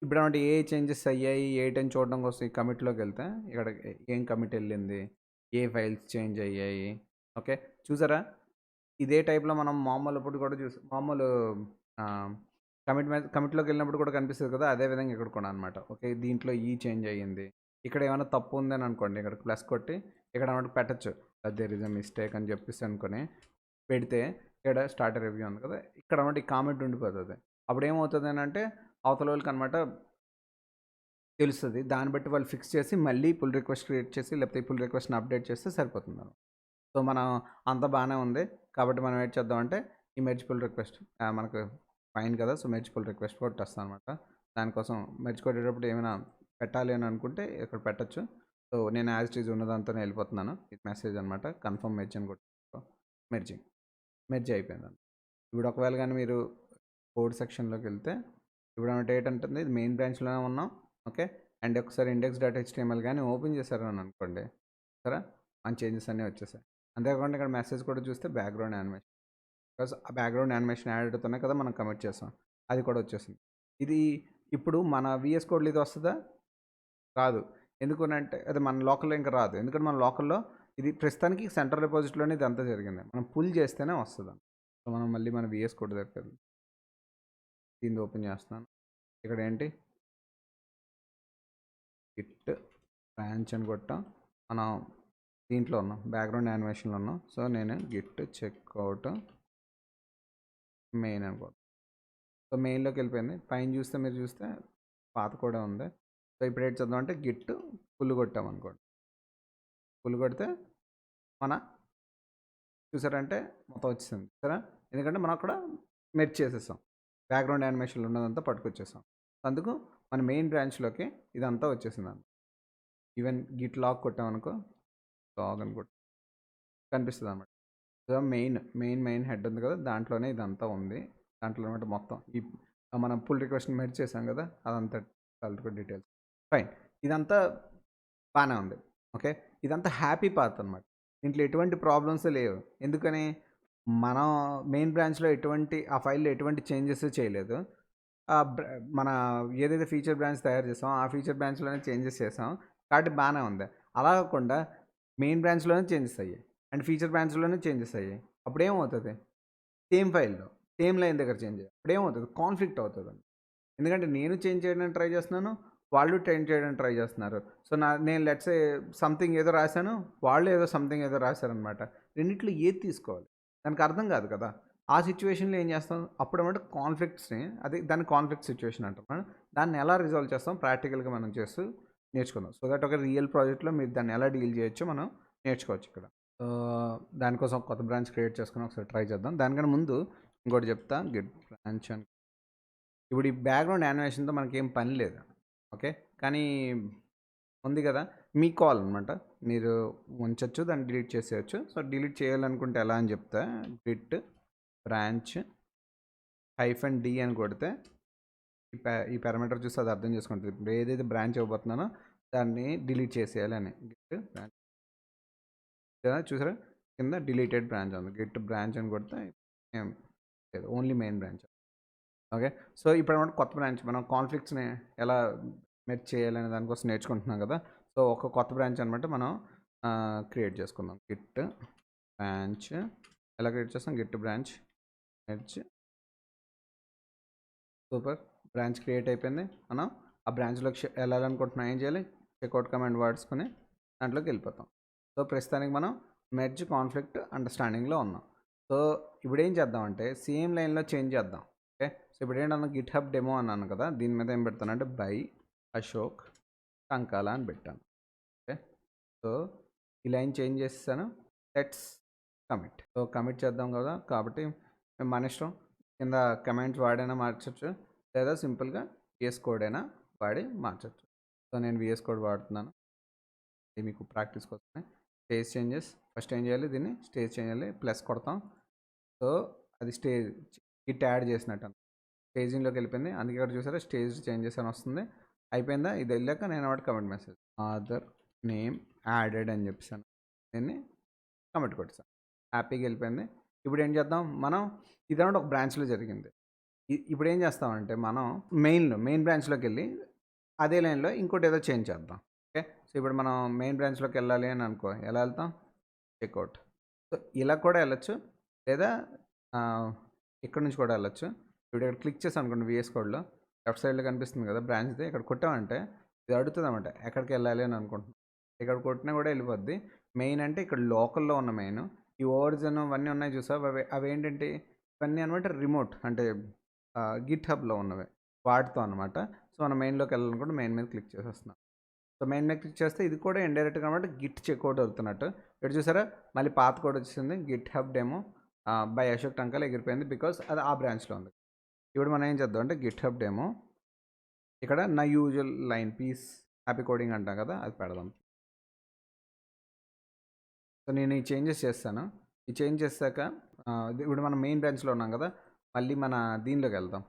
ఇప్పుడేమంటే ఏ చేంజెస్ అయ్యాయి ఏటని చూడడం కోసం ఈ కమిట్‌లోకెళ్తే ఇక్కడ ఏం కమిట్ ఎళ్ళింది? ఏ ఫైల్స్ చేంజ్ అయ్యాయి? ఓకే. చూసారా? ఇదే టైప్‌లో మనం మామూలప్పుడు కూడా మామూలు ఆహ్, కమిట్‌లోకెళ్ళినప్పుడు కూడా కనిపిస్తది కదా! అదే విధంగా ఇక్కడ కూడా అనమాట. ఓకే. దీంట్లో ఈ చేంజ్ అయ్యింది. ఇక్కడ ఏమైనా తప్పు ఉందని అనుకోండి. ఇక్కడ ప్లస్ కొట్టి ఇక్కడ అనమాట పెట్టొచ్చు. దేర్ ఈస్ ఎ మిస్టేక్ అని చెప్పేసి అనుకోని పెడితే ఇక్కడ స్టార్ట్ రివ్యూ ఉంది కదా! ఇక్కడ అనమాట ఈ కామెంట్ ఉండిపోతది. అప్పుడు ఏమవుతది అనంటే అవతలోళ్ళకి అనమాట తెలుస్తది. దాన్ని బట్టి వాళ్ళు ఫిక్స్ చేసి మళ్ళీ పుల్ రిక్వెస్ట్ క్రియేట్ చేసి లేకపోతే ఈ పుల్ రిక్వెస్ట్‌ని అప్డేట్ చేస్తే సరిపోతుందనమాట. సో, మనం అంతా బానే ఉంది. కాబట్టి మనం ఏటి చేద్దామంటే ఈ మెర్జ్ పుల్ రిక్వెస్ట్ మనకు ఫైన్ కదా! సో, మెర్జ్ పుల్ రిక్వెస్ట్ కొట్టేస్తాననమాట. దానికోసం మెర్జ్ కొట్టేటప్పుడు ఏమైనా పెట్టాలి అని అనుకుంటే ఇక్కడ పెట్టొచ్చు. సో, నేను యాజ్ ఇట్ ఈజ్ ఉన్న దాంతోనే వెళ్ళిపోతున్నాను. ఇది మెసేజ్ అనమాట. కన్ఫర్మ్ మెర్జ్ అని కొట్టేసుకో. మెర్జింగ్. మెర్జ్ అయిపోయిందండి. ఇప్పుడు ఒకవేళ గాని మీరు కోడ్ సెక్షన్‌లోకెళ్తే ఇప్పుడేమంటే ఏటంటుంది ఇది మెయిన్ బ్రాంచ్‌లోనే ఉన్నాం. ఓకే. అండ్ ఒకసారి ఇండెక్స్ డాట్ హెచ్టీఎంఎల్ గాని ఓపెన్ చేశారని అనుకోండి. చూసారా? మన చేంజెస్ అన్నీ వచ్చేసాయి. అంతేకాకుండా ఇక్కడ మెసేజ్ కూడా చూస్తే బ్యాక్గ్రౌండ్ యానిమేషన్. బికాస్ ఆ బ్యాక్గ్రౌండ్ యానిమేషన్ యాడ్ అవుతున్నాయి కదా మనం కమిట్ చేసాం. అది కూడా వచ్చేసింది. ఇది ఇప్పుడు మన వీఎస్ కోడ్‌లో ఇది వస్తదా? రాదు. ఎందుకనంటే అది మన లోకల్‌లో ఇంకా రాదు. ఎందుకంటే మన లోకల్‌లో ఇది ప్రస్తుతానికి సెంట్రల్ రిపోజిటరీలోనే ఇదంతా జరిగింది. మనం పుల్ చేస్తేనే వస్తదండి. సో, మనం మళ్ళీ మన వీఎస్ కోడ్ దగ్గరికెళ్దాం. దీన్ని ఓపెన్ చేస్తున్నాను. ఇక్కడ ఏంటి గిట్ బ్రాంచ్ అని కొట్టాం. మనం దీంట్లో ఉన్నాం. బ్యాక్గ్రౌండ్ యానిమేషన్‌లో ఉన్నాం. సో, నేను గిట్ చెక్‌ఔట్ మెయిన్ అని కొడతా. సో, మెయిన్‌లోకి వెళ్ళిపోయింది. పైన చూస్తే మీరు చూస్తే పాత కూడా ఉంది. సో, ఇప్పుడు ఏం చేద్దామంటే గిట్ ఫుల్ కొట్టామనుకోండి. ఫుల్ కొడితే మన చూసారంటే మొత్తం వచ్చేసింది. చూసారా? ఎందుకంటే మనం అక్కడ మెర్జ్ చేసేసాం. బ్యాక్గ్రౌండ్ యానిమేషన్‌లో ఉన్నదంతా పట్టుకొచ్చేసాం. అందుకు మన మెయిన్ బ్రాంచ్‌లోకి ఇదంతా వచ్చేసిందన్నమాట. ఈవెన్ గిట్ లాగ్ కొట్టామనుకో లాగ్ అని కనిపిస్తదన్నమాట. సో, మెయిన్ హెడ్ ఉంది కదా! దాంట్లోనే ఇదంతా ఉంది. దాంట్లో అనమాట మొత్తం మనం పుల్ రిక్వెస్ట్‌ని మెర్జ్ చేసాం కదా! అదంతా కలర్ డీటెయిల్స్. ఫైన్. ఇదంతా బానే ఉంది. ఓకే. ఇదంతా హ్యాపీ పాత్ అనమాట. దీంట్లో ఎటువంటి ప్రాబ్లమ్స్ లేవు. ఎందుకని? మనం మెయిన్ బ్రాంచ్‌లో ఆ ఫైల్‌లో ఎటువంటి చేంజెస్ చేయలేదు. ఆహ్, బ్ర మన ఏదైతే ఫీచర్ బ్రాంచ్ తయారు చేసామో, ఆ ఫీచర్ బ్రాంచ్‌లోనే చేంజెస్ చేసాం. కాబట్టి బానే ఉంది. అలా కాకుండా మెయిన్ బ్రాంచ్‌లోనే చేంజెస్ అయ్యాయి. అండ్ ఫీచర్ బ్రాంచ్‌లోనే చేంజెస్ అయ్యాయి. అప్పుడేమవుతది? సేమ్ ఫైల్‌లో, సేమ్ లైన్ దగ్గర చేంజ్ అయ్యాయి. అప్పుడేమవుతది? కాన్ఫ్లిక్ట్ అవుతదండి. ఎందుకంటే నేను చేంజ్ చేయడానికి ట్రై చేస్తున్నాను. వాళ్ళు చేంజ్ చేయడానికి ట్రై చేస్తున్నారు. సో, నేను లెట్స్ సే సంథింగ్ ఏదో రాసాను. వాళ్ళు ఏదో సంథింగ్ ఏదో రాసారనమాట. రెండిట్లో ఏది తీసుకోవాలి? దానికి అర్థం కాదు కదా! ఆ సిట్యుయేషన్‌లో ఏం చేస్తాం? అప్పుడేమంటే కాన్ఫ్లిక్ట్స్‌ని దాన్ని కాన్ఫ్లిక్ట్ సిట్యుయేషన్ అంటాం. దాన్ని ఎలా రిజాల్వ్ చేస్తాం ప్రాక్టికల్‌గా మనం చేస్తూ నేర్చుకుందాం. సో దట్ ఒక రియల్ ప్రాజెక్ట్‌లో మీరు దాన్ని ఎలా డీల్ చేయొచ్చో మనం నేర్చుకోవచ్చు ఇక్కడ. దానికోసం కొత్త బ్రాంచ్ క్రియేట్ చేసుకొని ఒకసారి ట్రై చేద్దాం. దానికన్నా ముందు ఇంకోటి చెప్తా. గిట్ బ్రాంచ్ అని ఇప్పుడు ఈ బ్యాక్‌గ్రౌండ్ యానిమేషన్‌తో మనకేం పని లేదు. ఓకే. కానీ ఉంది గదా! మీ కాల్ అనమాట. మీరు ఉంచొచ్చు, దాన్ని డిలీట్ చేసేయొచ్చు. సో, డిలీట్ చేయాలనుకుంటే ఎలా అని చెప్తా. గిట్ బ్రాంచ్ -d అని కొడితే ఈ పారామీటర్ చూస్తే అది అర్థం చేసుకుంటది. ఇప్పుడు ఏదైతే బ్రాంచ్ ఇవ్వబోతున్నానో దాన్ని డిలీట్ చేసేయాలని. గిట్ బ్రాంచ్ చూసారా? కింద డిలీటెడ్ బ్రాంచ్ ఉంది. గిట్ బ్రాంచ్ అని కొడితే ఏం లేదు. Only main branch. Okay. So, ఇప్పుడన్నమాట కొత్త బ్రాంచ్ మనం కాన్ఫ్లిక్ట్స్‌ని ఎలా మెర్జ్ చేయాలనే దానికోసం నేర్చుకుంటున్నాం కదా! సో, ఒక కొత్త బ్రాంచ్ అనమాట మనం క్రియేట్ చేసుకుందాం. గిట్ బ్రాంచ్ ఎలా క్రియేట్ చేస్తాం? Git branch merge super. Branch create అయిపోయింది. మనం ఆ బ్రాంచ్‌లోకి వెళ్ళాలనుకుంటున్నాం. ఏం చేయాలి? చెక్ఔట్ కమాండ్ వాడుకొని దాంట్లోకి వెళ్ళిపోతాం. సో, ప్రస్తుతానికి మనం మెర్జ్ కాన్ఫ్లిక్ట్ అండర్‌స్టాండింగ్‌లో ఉన్నాం. సో, ఇప్పుడేం చేద్దామంటే సేమ్ లైన్‌లో చేంజ్ చేద్దాం. ఓకే. సో, ఇప్పుడేంటన్నా గిట్‌హబ్ డెమో అన్నాను కదా! దీని మీద ఏం పెడతానంటే బై అశోక్ కంకాల అని పెట్టాను. ఓకే. సో, ఈ లైన్ చేంజ్ చేసేసాను. Let's commit. సో, కమిట్ చేద్దాం కదా! కాబట్టి మన ఇష్టం. కింద కమాండ్స్ వాడైనా మార్చొచ్చు. లేదా సింపుల్‌గా వీఎస్ కోడ్ అయినా వాడి మార్చొచ్చు. సో, నేను వీఎస్ కోడ్ వాడుతున్నాను. ఇది మీకు ప్రాక్టీస్ కోసమే. స్టేజ్ చేంజెస్ ఫస్ట్ ఏం చేయాలి? దీన్ని స్టేజ్ చేయాలి. ప్లస్ కొడతాం. సో, అది గిట్ యాడ్ చేసినట్టు. స్టేజింగ్‌లోకి వెళ్ళిపోయింది. అందుకే ఇక్కడ చూసారా స్టేజ్ చేంజెస్ అని వస్తుంది. అయిపోయిందా? ఇది వెళ్ళాక నేను వాటి commit message author name added అని చెప్పేసాను. దీన్ని కమిట్ కొట్టేసాను. హ్యాపీగా వెళ్ళిపోయింది. ఇప్పుడు ఏం చేద్దాం? మనం ఇదన్నమాట ఒక బ్రాంచ్‌లో జరిగింది. ఇప్పుడు ఏం చేస్తామంటే మనం మెయిన్ బ్రాంచ్‌లోకి వెళ్ళి అదే లైన్‌లో ఇంకోటి ఏదో చేంజ్ చేద్దాం. ఓకే. సో, ఇప్పుడు మనం మెయిన్ బ్రాంచ్‌లోకి వెళ్ళాలి అని అనుకో ఎలా వెళ్తాం? చెక్‌ఔట్. సో, ఇలా కూడా వెళ్ళొచ్చు. లేదా ఇక్కడ నుంచి కూడా వెళ్ళొచ్చు. ఇప్పుడు ఇక్కడ క్లిక్ చేసాం అనుకోండి వీఎస్ కోడ్‌లో లెఫ్ట్ సైడ్‌లో కనిపిస్తుంది కదా! బ్రాంచ్‌ది ఇక్కడ కొట్టామంటే ఇది అడుగుతదన్నమాట. ఎక్కడికి వెళ్ళాలి అని అనుకుంటున్నాం. ఇక్కడ కొట్టినా కూడా వెళ్ళిపోద్ది. మెయిన్ అంటే ఇక్కడ లోకల్‌లో ఉన్న మెయిన్. ఈ ఓవర్జన్ అవన్నీ ఉన్నాయి చూసావా? అవేంటంటే ఇవన్నీ అనమాట రిమోట్ అంటే గిట్ హబ్‌లో ఉన్నవి. వాటితో అనమాట. సో, మనం మెయిన్‌లోకి వెళ్ళాలనుకుంటే మెయిన్ మీద క్లిక్ చేసేస్తున్నాం. సో, మెయిన్ మీద క్లిక్ చేస్తే ఇది కూడా ఇండైరెక్ట్‌గా అనమాట గిట్ చెక్‌ఔట్ అవుతున్నట్టు. ఇక్కడ చూసారా? మళ్ళీ పాత కోడ్ వచ్చేసింది. GitHub demo by Ashok Tankal ఎగిరిపోయింది. బికాజ్ అది ఆ బ్రాంచ్‌లో ఉంది. ఇప్పుడు మనం ఏం చేద్దాం అంటే గిట్ హబ్ డెమో ఇక్కడ నా usual line piece happy coding అంటాం కదా! అది పెడదాం. సో, నేను ఈ చేంజెస్ చేస్తాను. ఈ చేంజ్ చేశాక ఇప్పుడు మనం మెయిన్ బ్రాంచ్‌లో ఉన్నాం కదా! మళ్ళీ మన దీనిలోకి వెళ్దాం.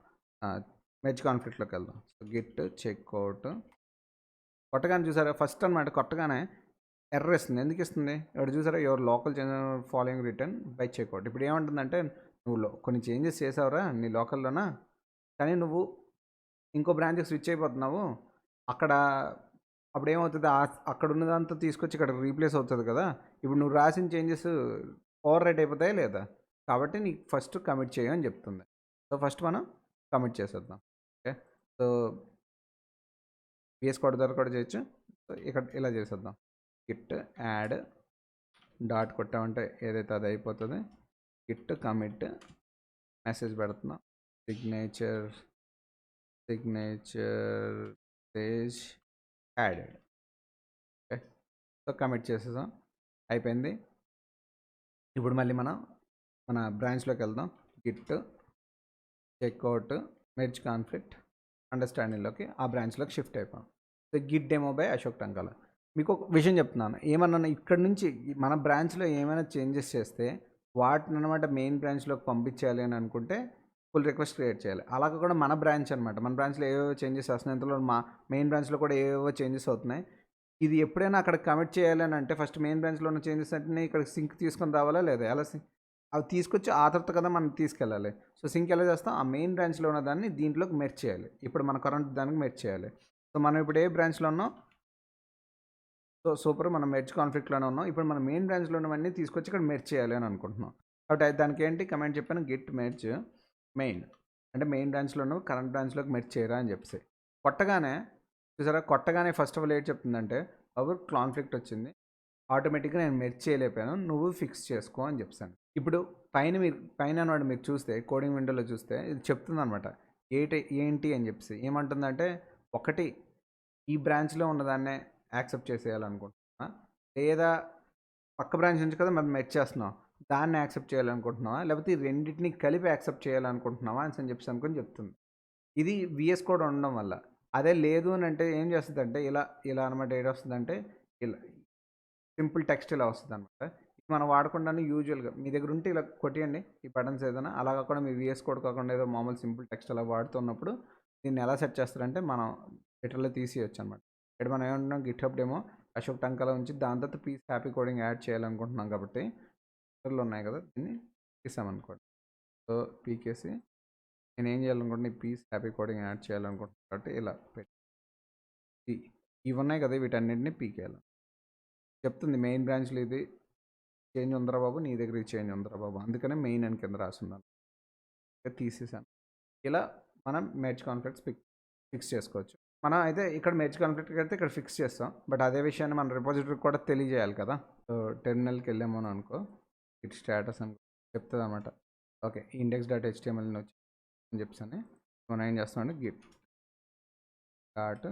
మెర్జ్ కాన్ఫ్లిక్ట్‌లోకి వెళ్దాం. సో, గిట్ చెక్‌ఔట్ కొట్టగానే చూసారా? ఫస్ట్ అనమాట కొట్టగానే ఎర్రర్ ఇస్తుంది. ఎందుకు ఇస్తుంది? ఇక్కడ చూసారా your local following return by checkout. ఇప్పుడు ఏమంటుందంటే నువ్వు కొన్ని చేంజెస్ చేసావురా నీ లోకల్‌లోన. కానీ నువ్వు ఇంకో బ్రాంచ్‌కి స్విచ్ అయిపోతున్నావు. అక్కడ అప్పుడేమవుతది అక్కడ ఉన్నదంతా తీసుకొచ్చి ఇక్కడ రీప్లేస్ అవుతది కదా! ఇప్పుడు నువ్వు రాసిన చేంజెస్ ఓవర్ రైట్ అయిపోతాయా లేదా? కాబట్టి నీకు ఫస్ట్ కమిట్ చెయ్యి అని చెప్తుంది. సో, ఫస్ట్ మనం కమిట్ చేసేద్దాం. ఓకే. సో, వీఎస్ కోడ్ ద్వారా కూడా చేయొచ్చు. సో, ఇక్కడ ఇలా చేసేద్దాం. గిట్ యాడ్ డాట్ కొట్టామంటే ఏదైతే అది అయిపోతుంది. గిట్ కమిట్ మెసేజ్ పెడుతున్నాం. Signature page added. Okay. So, commit చేసేసాం. అయిపోయింది. ఇప్పుడు మళ్ళీ మన బ్రాంచ్‌లోకి వెళ్దాం. గిట్ చెక్అవుట్ మెర్జ్ కాన్ఫ్లిక్ట్ అండర్స్టాండింగ్‌లోకి ఆ బ్రాంచ్‌లోకి షిఫ్ట్ అయిపోయాం. So, Git demo by Ashok Tankala. మీకు ఒక విషయం చెప్తున్నాను. ఏమన్నా ఇక్కడ నుంచి మన బ్రాంచ్‌లో ఏమైనా చేంజెస్ చేస్తే వాటిననమాట మెయిన్ బ్రాంచ్‌లోకి పంపించేయాలి అని అనుకుంటే పుల్ రిక్వెస్ట్ క్రియేట్ చేయాలి. అలాగ కూడా మన బ్రాంచ్ అనమాట. మన బ్రాంచ్‌లో ఏవేవో చేంజెస్ వస్తున్నాయి. ఇంతలో మా మెయిన్ బ్రాంచ్‌లో కూడా ఏవేవో చేంజెస్ అవుతున్నాయి. ఇది ఎప్పుడైనా అక్కడ కమిట్ చేయాలి అని అంటే ఫస్ట్ మెయిన్ బ్రాంచ్‌లో ఉన్న చేంజెస్ అన్నీ ఇక్కడ సింక్ తీసుకొని రావాలా లేదా? ఎలా అవి తీసుకొచ్చి ఆ తర్వాత కదా మనం తీసుకెళ్ళాలి. సో, సింక్ ఎలా చేస్తాం? ఆ మెయిన్ బ్రాంచ్‌లో ఉన్న దాన్ని దీంట్లోకి మెర్జ్ చేయాలి. ఇప్పుడు మన కరెంట్ దానికి మెర్జ్ చేయాలి. సో, మనం ఇప్పుడు ఏ బ్రాంచ్‌లో ఉన్నాం? సో, సూపర్ మనం మెర్జ్ కాన్ఫ్లిక్ట్‌లోనే ఉన్నాం. ఇప్పుడు మన మెయిన్ బ్రాంచ్‌లో ఉన్నవన్నీ తీసుకొచ్చి ఇక్కడ మెర్జ్ చేయాలి అని అనుకుంటున్నాం. కాబట్టి దానికి ఏంటి కమాండ్ చెప్పాను గిట్ మెర్జ్ మెయిన్. అంటే మెయిన్ బ్రాంచ్‌లో ఉన్నవి కరెంట్ బ్రాంచ్‌లోకి మెర్జ్ చేయరా అని చెప్పేసి. కొట్టగానే చూసారా కొట్టగానే ఫస్ట్ ఆఫ్ ఆల్ ఏంటి చెప్తుందంటే పవర్ కాన్ఫ్లిక్ట్ వచ్చింది. ఆటోమేటిక్‌గా నేను మెర్జ్ చేయలేకపోయాను. నువ్వు ఫిక్స్ చేసుకో అని చెప్పాను. ఇప్పుడు పైన అన్నమాట మీరు చూస్తే కోడింగ్ విండోలో చూస్తే ఇది చెప్తుందనమాట. ఏంటి అని చెప్పేసి. ఏమంటుందంటే ఒకటి ఈ బ్రాంచ్‌లో ఉన్నదాన్నే యాక్సెప్ట్ చేసేయాలనుకుంటున్నా. లేదా పక్క బ్రాంచ్ నుంచి కదా మనం మెర్జ్ చేస్తున్నాం. దాన్ని యాక్సెప్ట్ చేయాలనుకుంటున్నావా? లేకపోతే ఈ రెండిటిని కలిపి యాక్సెప్ట్ చేయాలనుకుంటున్నావా అని చెప్పేసి అనుకొని చెప్తుంది. ఇది వీఎస్ కోడ్ ఉండడం వల్ల. అదే లేదు అని అంటే ఏం చేస్తదంటే ఇలా అనమాట ఏటొస్తదంటే ఇలా సింపుల్ టెక్స్ట్ ఇలా వస్తదనమాట. మనం వాడకుండానే యూజువల్‌గా మీ దగ్గర ఉంటే ఇలా కొట్టేయండి ఈ బటన్స్ ఏదైనా. అలా కాకుండా మీ వీఎస్ కోడ్ కాకుండా ఏదో మామూలు సింపుల్ టెక్స్ట్ అలా వాడుతున్నప్పుడు దీన్ని ఎలా సెట్ చేస్తారంటే మనం లిటరల్‌గా తీసేయొచ్చనమాట. ఇక్కడ మనం ఏమంటున్నాం గిట్‌హబ్ డెమో అశోక్ టంకాల ఉంచి దాని తర్వాత పీస్ హ్యాపీ కోడింగ్ యాడ్ చేయాలనుకుంటున్నాం కాబట్టి ఇతరులు ఉన్నాయి కదా! దీన్ని తీసామనుకోండి. సో, పీకేసి నేనేం చేయాలనుకుంటున్నా ఈ పీస్ హ్యాపీ కోడింగ్ యాడ్ చేయాలనుకుంటున్నాను కాబట్టి ఇలా పెట్టి ఇవి ఉన్నాయి కదా! వీటన్నిటిని పీకేయాలి. చెప్తుంది మెయిన్ బ్రాంచ్‌లో ఇది చేంజ్ ఉందిరా బాబు నీ దగ్గర ఇది చేంజ్ ఉందిరా బాబు అందుకనే మెయిన్ అని కింద రాసుందని తీసేసాను. ఇలా మనం మెర్జ్ కాన్ఫ్లిక్ట్స్ ఫిక్స్ చేసుకోవచ్చు. మనం అయితే ఇక్కడ మెర్జ్ కాన్ఫ్లిక్ట్కి అయితే ఇక్కడ ఫిక్స్ చేస్తాం. బట్ అదే విషయాన్ని మన రిపోజిటరీకి కూడా తెలియజేయాలి కదా! సో, టెర్మినల్‌కి వెళ్ళాము అని అనుకో ఇట్ స్టేటస్ అని చెప్తుంది అనమాట. ఓకే ఇండెక్స్ డాట్ హెచ్టీఎంఎల్ వచ్చి అని చెప్పేసి మనం ఏం చేస్తామంటే గిట్ డాట్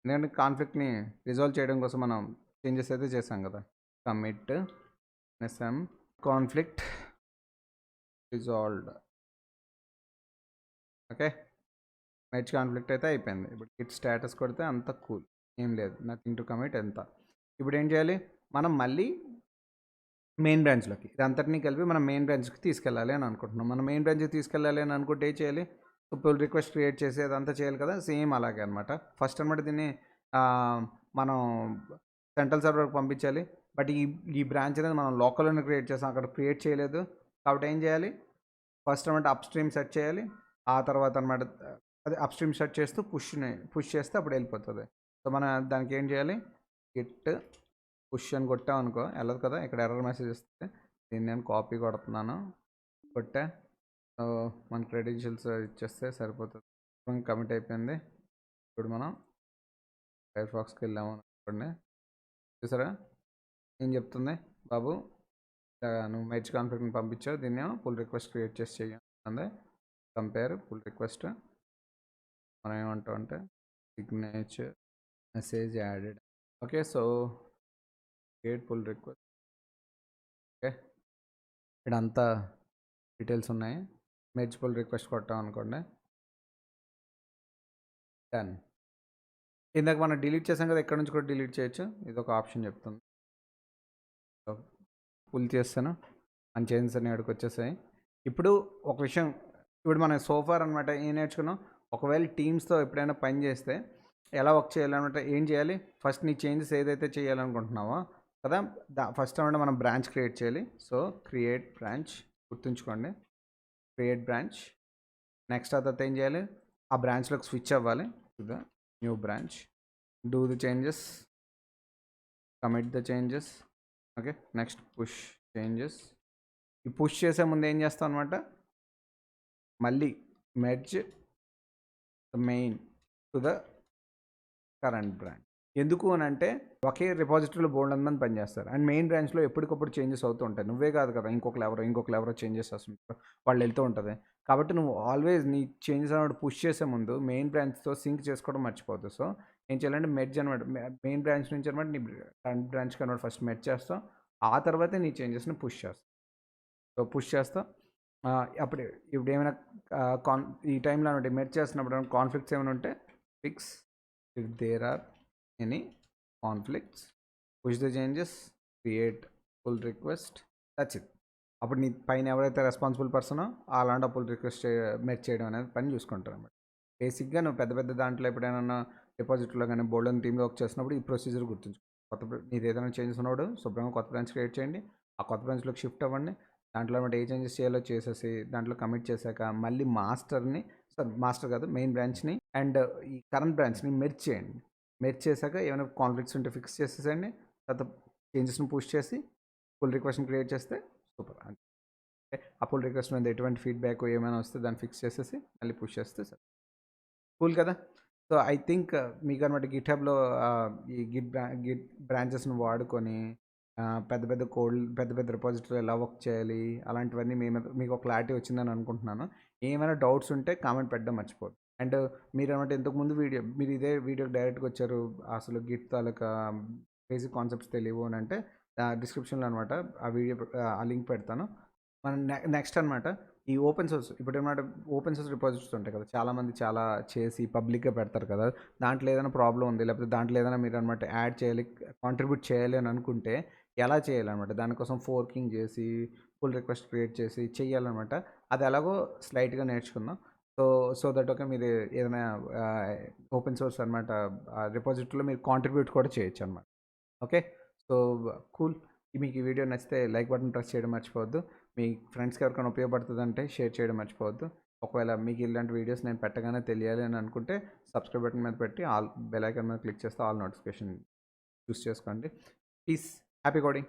ఎందుకంటే కాన్ఫ్లిక్ట్ని రిజాల్వ్ చేయడం కోసం మనం చేంజెస్ అయితే చేసాం కదా కమిట్ ఎస్ఎం conflict resolved. Okay merge conflict అయితే అయిపోయింది. ఇప్పుడు గిట్ స్టేటస్ కొడితే అంత కూల్ ఏం లేదు నథింగ్ టు కమిట్ ఎంత. ఇప్పుడు ఏం చేయాలి మనం మళ్ళీ మెయిన్ బ్రాంచ్లోకి ఇదంతటినీ కలిపి మనం మెయిన్ బ్రాంచ్కి తీసుకెళ్ళాలి అని అనుకుంటున్నాం. మనం మెయిన్ బ్రాంచ్కి తీసుకెళ్ళాలి అని అనుకుంటే ఏం చేయాలి పుల్ రిక్వెస్ట్ క్రియేట్ చేసి అదంతా చేయాలి కదా సేమ్ అలాగే అనమాట. ఫస్ట్ అనమాట దీన్ని మనం సెంట్రల్ సర్వర్కి పంపించాలి. బట్ ఈ బ్రాంచ్ అనేది మనం లోకల్లోనే క్రియేట్ చేస్తాం అక్కడ క్రియేట్ చేయలేదు కాబట్టి ఏం చేయాలి ఫస్ట్ అనమాట అప్ స్ట్రీమ్ సెట్ చేయాలి. ఆ తర్వాత అనమాట అదే అప్ స్ట్రీమ్ సెట్ చేస్తూ పుష్ చేస్తే అప్పుడు వెళ్ళిపోతుంది. సో మనం దానికి ఏం చేయాలి గిట్ పుష్ అని కొట్టాం అనుకో వెళ్ళదు కదా ఇక్కడ ఎర్రర్ మెసేజ్ ఇస్తే దీన్ని నేను కాపీ కొడుతున్నాను కొట్టా. సో మన క్రెడెన్షియల్స్ ఇచ్చేస్తే సరిపోతుంది. కమిట్ అయిపోయింది. ఇప్పుడు మనం ఫైర్ ఫాక్స్కి వెళ్ళాము అనుకోండి చూసారా ఏం చెప్తుంది బాబు నువ్వు మెర్జ్ కాన్ఫ్లిక్ట్ని పంపించావు దీన్ని పుల్ రిక్వెస్ట్ క్రియేట్ చేసి చేయండి కంపేర్ పుల్ రిక్వెస్ట్ మనం ఏమంటాం అంటే signature message added. Okay so create pull request. Okay ఇక్కడ అంతా డీటెయిల్స్ ఉన్నాయి. మెర్జ్ పుల్ రిక్వెస్ట్ కొట్టాం అనుకోండి డన్. ఇందాక మనం డిలీట్ చేసాం కదా ఎక్కడి నుంచి కూడా డిలీట్ చేయొచ్చు ఇది ఒక ఆప్షన్ చెప్తుంది. పుల్ చేస్తాను మన చేంజెస్ అన్ని అక్కడికి వచ్చేసాయి. ఇప్పుడు ఒక విషయం ఇప్పుడు మనం సోఫార్ అనమాట ఏం నేర్చుకున్నాం ఒకవేళ టీమ్స్తో ఎప్పుడైనా పని చేస్తే ఎలా వర్క్ చేయాలన్నమాట ఏం చేయాలి ఫస్ట్ నీ చేంజెస్ ఏదైతే చేయాలనుకుంటున్నావో కదా! ఫస్ట్ ఏమంటే మనం బ్రాంచ్ క్రియేట్ చేయాలి. సో, క్రియేట్ బ్రాంచ్ గుర్తుంచుకోండి. Create branch. నెక్స్ట్ ఆ తర్వాత ఏం చేయాలి? ఆ బ్రాంచ్‌లోకి స్విచ్ అవ్వాలి. To the new branch. Do the changes. Commit the changes. Okay. Next push changes. ఈ పుష్ చేసే ముందు ఏం చేస్తాం అనమాట? మళ్ళీ merge the mean to the current branch. ఎందుకు అనంటే ఒకే రిపాజిటరీలో బోలెడంత మంది పనిచేస్తారు. అండ్ మెయిన్ బ్రాంచ్‌లో ఎప్పటికప్పుడు చేంజెస్ అవుతూ ఉంటాయి. నువ్వే కాదు కదా! ఇంకొకళ్ళు ఎవరో చేంజెస్ చేస్తుంటారు. వాళ్ళు వెళ్తూ ఉంటది. కాబట్టి నువ్వు ఆల్వేస్ నీ చేంజెస్ అన్నప్పుడు పుష్ చేసే ముందు మెయిన్ బ్రాంచ్‌తో సింక్ చేసుకోవడం మర్చిపోవద్దు. సో, ఏం చేయాలంటే మెర్జ్ అనమాట. మెయిన్ బ్రాంచ్ నుంచి అనమాట నీ కరెంట్ బ్రాంచ్‌కి అనమాట ఫస్ట్ మెర్జ్ చేస్తాం. ఆ తర్వాతే నీ చేంజెస్‌ని పుష్ చేస్తాం. సో, పుష్ చేస్తాం. అప్పుడు ఇప్పుడేమైనా ఆహ్, కాన్ ఈ టైంలో అనమాట మెర్జ్ చేస్తున్నప్పుడు కాన్‌ఫ్లిక్ట్స్ ఏమైనా ఉంటే fix if there are any conflicts, push the changes, create pull request, that's it. అప్పుడు నీ పైన ఎవరైతే రెస్పాన్సిబుల్ పర్సనో అలాంటి పుల్ రిక్వెస్ట్ మెర్జ్ చేయడం అనేది పని చూసుకుంటారనమాట. బేసిక్‌గా నువ్వు పెద్ద పెద్ద దాంట్లో ఎప్పుడైనా డిపాజిట్‌లో గానీ, బోల్డెన్ టీమ్‌లో వర్క్ చేస్తున్నప్పుడు ఈ ప్రొసీజర్ గుర్తుంచుకో. నీదేదైనా చేంజెస్ ఉన్నప్పుడు శుభ్రంగా కొత్త బ్రాంచ్ క్రియేట్ చేయండి. ఆ కొత్త బ్రాంచ్‌లోకి షిఫ్ట్ అవ్వండి. దాంట్లో ఏమంటే ఏ చేంజెస్ చేయాలో చేసేసి దాంట్లో కమిట్ చేశాక మళ్ళీ మాస్టర్ కాదు మెయిన్ బ్రాంచ్‌ని అండ్ ఈ కరెంట్ బ్రాంచ్‌ని మెర్జ్ చేయండి. మెర్జ్ చేశాక ఏమైనా కాన్‌ఫ్లిక్ట్స్ ఉంటే ఫిక్స్ చేసేసేయండి. తర్వాత చేంజెస్‌ని పుష్ చేసి పుల్ రిక్వెస్ట్‌ని క్రియేట్ చేస్తే సూపర్. అంతే. ఆ పుల్ రిక్వెస్ట్ మీద ఎటువంటి ఫీడ్‌బ్యాక్ ఏమైనా వస్తే దాన్ని ఫిక్స్ చేసేసి మళ్ళీ పుష్ చేస్తే సరే. కూల్ కదా! సో, ఐ థింక్ మీకనమాట గిట్‌హబ్‌లో ఈ గిట్ బ్రాంచెస్‌ని వాడుకొని పెద్ద పెద్ద రిపాజిటరీలో ఎలా వర్క్ చేయాలి, అలాంటివన్నీ మీకు క్లారిటీ వచ్చిందని అనుకుంటున్నాను. ఏమైనా డౌట్స్ ఉంటే కామెంట్ పెట్టడం మర్చిపోవద్దు. అండ్ మీరన్నమాట ఇంతకుముందు మీరు ఇదే వీడియోకి డైరెక్ట్‌గా వచ్చారు. అసలు గిట్ తాలూకా బేసిక్ కాన్సెప్ట్స్ తెలియవు అనంటే డిస్క్రిప్షన్‌లో అనమాట ఆ లింక్ పెడతాను. మనం నెక్స్ట్ అనమాట ఈ ఓపెన్ సోర్స్ ఇప్పుడేమన్నమాట ఓపెన్ సోర్స్ రిపాజిటరీస్ ఉంటాయి కదా! చాలామంది చాలా చేసి పబ్లిక్‌గా పెడతారు కదా! దాంట్లో ఏదైనా ప్రాబ్లమ్ ఉంది. లేకపోతే దాంట్లో ఏదైనా మీరన్నమాట యాడ్ చేయాలి, కాంట్రిబ్యూట్ చేయాలి అని అనుకుంటే ఎలా చేయాలన్నమాట? దానికోసం ఫోర్కింగ్ చేసి, పుల్ రిక్వెస్ట్ క్రియేట్ చేసి చెయ్యాలన్నమాట. అది ఎలాగో స్లైట్‌గా నేర్చుకుందాం. సో, సో దట్ ఓకే మీరు ఏదైనా ఆహ్, ఓపెన్ సోర్స్ అనమాట రిపాజిటరీలో మీరు కాంట్రిబ్యూట్ కూడా చేయొచ్చనమాట. ఓకే. So, cool. మీకు ఈ వీడియో నచ్చితే లైక్ బటన్ ప్రెస్ చేయడం మర్చిపోవద్దు. మీ ఫ్రెండ్స్‌కి ఎవరికైనా ఉపయోగపడుతదంటే షేర్ చేయడం మర్చిపోవద్దు. ఒకవేళ మీకు ఇలాంటి వీడియోస్ నేను పెట్టగానే తెలియాలి అని అనుకుంటే సబ్స్క్రైబ్ బటన్ మీద పెట్టి బెల్ ఐకాన్ మీద క్లిక్ చేస్తే ఆల్ నోటిఫికేషన్ చూస్ చేసుకోండి. పీస్. Happy coding.